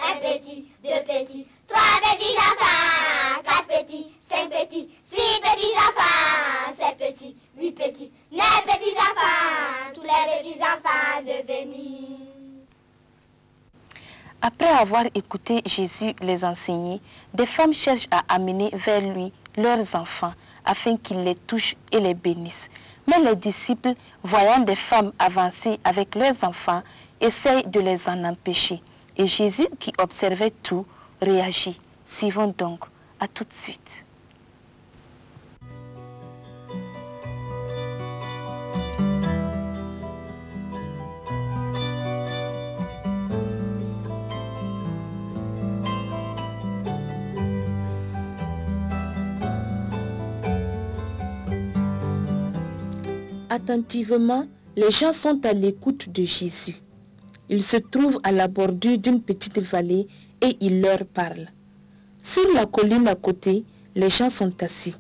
Un petit, deux petits, trois petits enfants, quatre petits, cinq petits, six petits enfants, sept petits, huit petits, neuf petits enfants, tous les petits enfants de venir. Après avoir écouté Jésus les enseigner, des femmes cherchent à amener vers lui leurs enfants afin qu'ils les touchent et les bénissent. Mais les disciples, voyant des femmes avancer avec leurs enfants, essayent de les en empêcher. Et Jésus, qui observait tout, réagit. Suivons donc. À tout de suite. Attentivement, les gens sont à l'écoute de Jésus. Il se trouve à la bordure d'une petite vallée et il leur parle. Sur la colline à côté, les gens sont assis.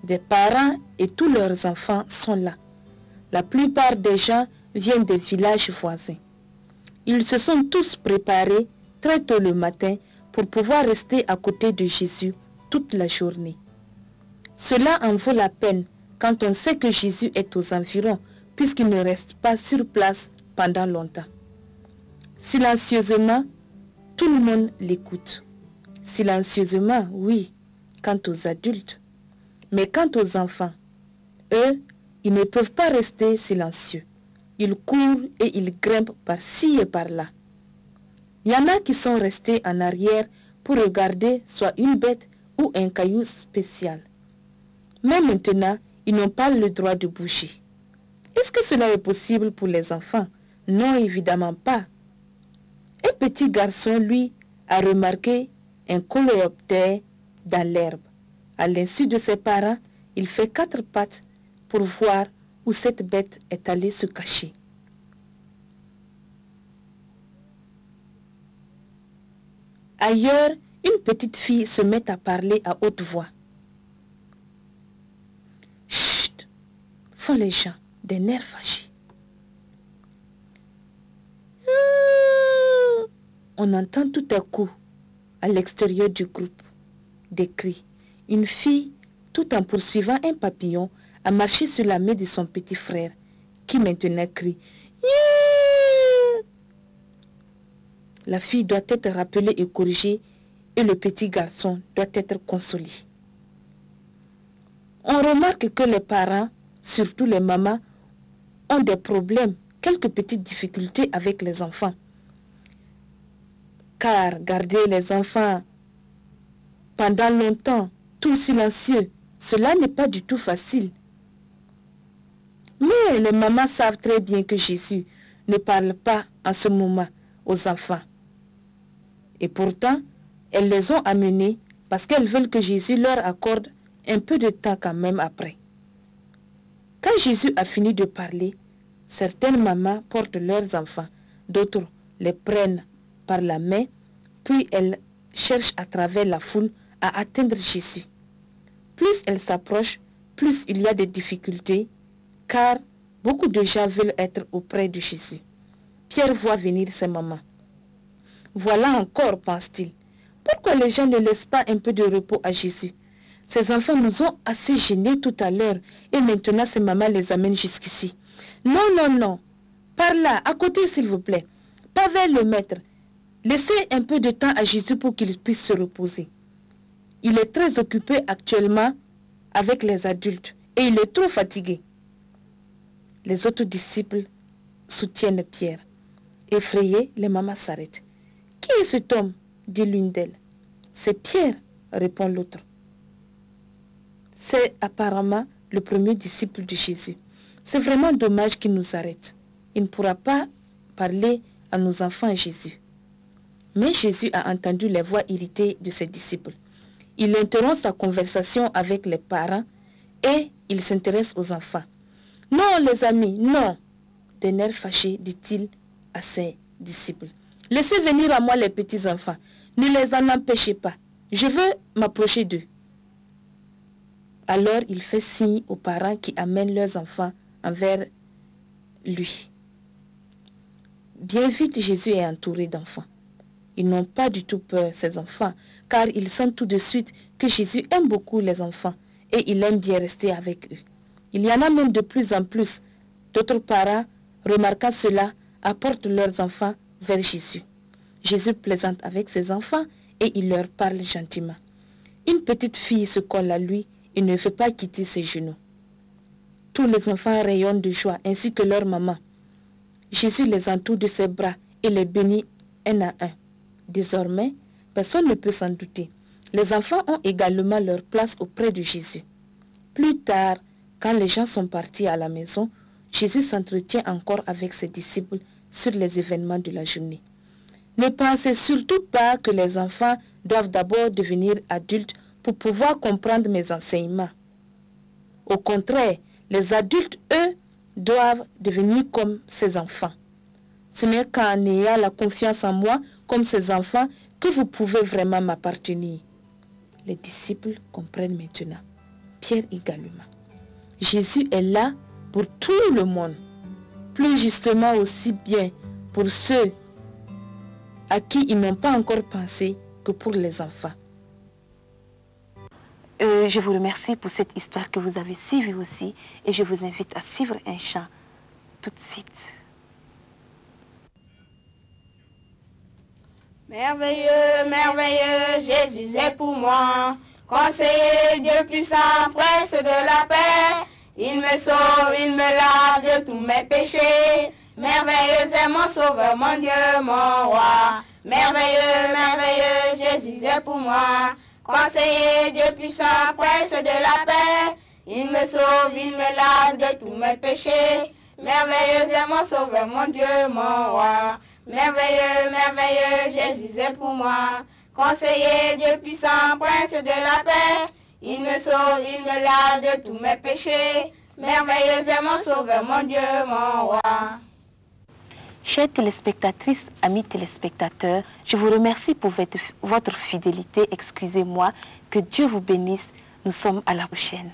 Des parents et tous leurs enfants sont là. La plupart des gens viennent des villages voisins. Ils se sont tous préparés très tôt le matin pour pouvoir rester à côté de Jésus toute la journée. Cela en vaut la peine quand on sait que Jésus est aux environs, puisqu'il ne reste pas sur place pendant longtemps. Silencieusement, tout le monde l'écoute. Silencieusement, oui, quant aux adultes. Mais quant aux enfants, eux, ils ne peuvent pas rester silencieux. Ils courent et ils grimpent par-ci et par-là. Il y en a qui sont restés en arrière pour regarder soit une bête ou un caillou spécial. Mais maintenant, ils n'ont pas le droit de bouger. Est-ce que cela est possible pour les enfants? Non, évidemment pas. Un petit garçon, lui, a remarqué un coléoptère dans l'herbe. À l'insu de ses parents, il fait 4 pattes pour voir où cette bête est allée se cacher. Ailleurs, une petite fille se met à parler à haute voix. Chut, font les gens, des nerfs fâchés. On entend tout à coup, à l'extérieur du groupe, des cris. Une fille, tout en poursuivant un papillon, a marché sur la main de son petit frère, qui maintenant crie « Yeah !» la fille doit être rappelée et corrigée et le petit garçon doit être consolé. On remarque que les parents, surtout les mamans, ont des problèmes, quelques petites difficultés avec les enfants. Car garder les enfants pendant longtemps, tout silencieux, cela n'est pas du tout facile. Mais les mamans savent très bien que Jésus ne parle pas en ce moment aux enfants. Et pourtant, elles les ont amenés parce qu'elles veulent que Jésus leur accorde un peu de temps quand même après. Quand Jésus a fini de parler, certaines mamans portent leurs enfants, d'autres les prennent par la main, puis elles cherchent à travers la foule à atteindre Jésus. Plus elles s'approchent, plus il y a des difficultés, car beaucoup de gens veulent être auprès de Jésus. Pierre voit venir ses mamans. Voilà encore, pense-t-il. Pourquoi les gens ne laissent pas un peu de repos à Jésus? Ces enfants nous ont assez gênés tout à l'heure et maintenant ces mamans les amènent jusqu'ici. Non, non, non. Par là, à côté s'il vous plaît. Pas vers le maître. Laissez un peu de temps à Jésus pour qu'il puisse se reposer. Il est très occupé actuellement avec les adultes et il est trop fatigué. Les autres disciples soutiennent Pierre. Effrayés, les mamans s'arrêtent. « Qui est cet homme ?» dit l'une d'elles. « C'est Pierre » répond l'autre. C'est apparemment le premier disciple de Jésus. C'est vraiment dommage qu'il nous arrête. Il ne pourra pas parler à nos enfants Jésus. Mais Jésus a entendu les voix irritées de ses disciples. Il interrompt sa conversation avec les parents et il s'intéresse aux enfants. « Non, les amis, non !» D'un air fâché, dit-il à ses disciples. « Laissez venir à moi les petits-enfants. Ne les en empêchez pas. Je veux m'approcher d'eux. » Alors il fait signe aux parents qui amènent leurs enfants envers lui. Bien vite, Jésus est entouré d'enfants. Ils n'ont pas du tout peur, ces enfants, car ils sentent tout de suite que Jésus aime beaucoup les enfants et il aime bien rester avec eux. Il y en a même de plus en plus. D'autres parents, remarquant cela, apportent leurs enfants vers Jésus. Jésus plaisante avec ses enfants et il leur parle gentiment. Une petite fille se colle à lui et ne veut pas quitter ses genoux. Tous les enfants rayonnent de joie ainsi que leur maman. Jésus les entoure de ses bras et les bénit un à un. Désormais, personne ne peut s'en douter. Les enfants ont également leur place auprès de Jésus. Plus tard, quand les gens sont partis à la maison, Jésus s'entretient encore avec ses disciples sur les événements de la journée. Ne pensez surtout pas que les enfants doivent d'abord devenir adultes pour pouvoir comprendre mes enseignements. Au contraire, les adultes, eux, doivent devenir comme ces enfants. Ce n'est qu'en ayant la confiance en moi comme ces enfants que vous pouvez vraiment m'appartenir. Les disciples comprennent maintenant. Pierre également. Jésus est là pour tout le monde. Plus justement aussi bien pour ceux à qui ils n'ont pas encore pensé que pour les enfants. Je vous remercie pour cette histoire que vous avez suivie aussi et je vous invite à suivre un chant tout de suite. Merveilleux, merveilleux, Jésus est pour moi. Conseiller, Dieu puissant, prince de la paix. Il me sauve, il me lave de tous mes péchés. Merveilleux est mon sauveur, mon Dieu, mon roi. Merveilleux, merveilleux, Jésus est pour moi. Conseiller, Dieu puissant, prince de la paix. Il me sauve, il me lave de tous mes péchés. Merveilleux est mon sauveur, mon Dieu, mon roi. Merveilleux, merveilleux, Jésus est pour moi. Conseiller, Dieu puissant, prince de la paix. Il me sauve, il me lave de tous mes péchés. Merveilleux est mon sauveur, mon Dieu, mon roi. Chères téléspectatrices, amis téléspectateurs, je vous remercie pour votre fidélité. Excusez-moi, que Dieu vous bénisse. Nous sommes à la prochaine.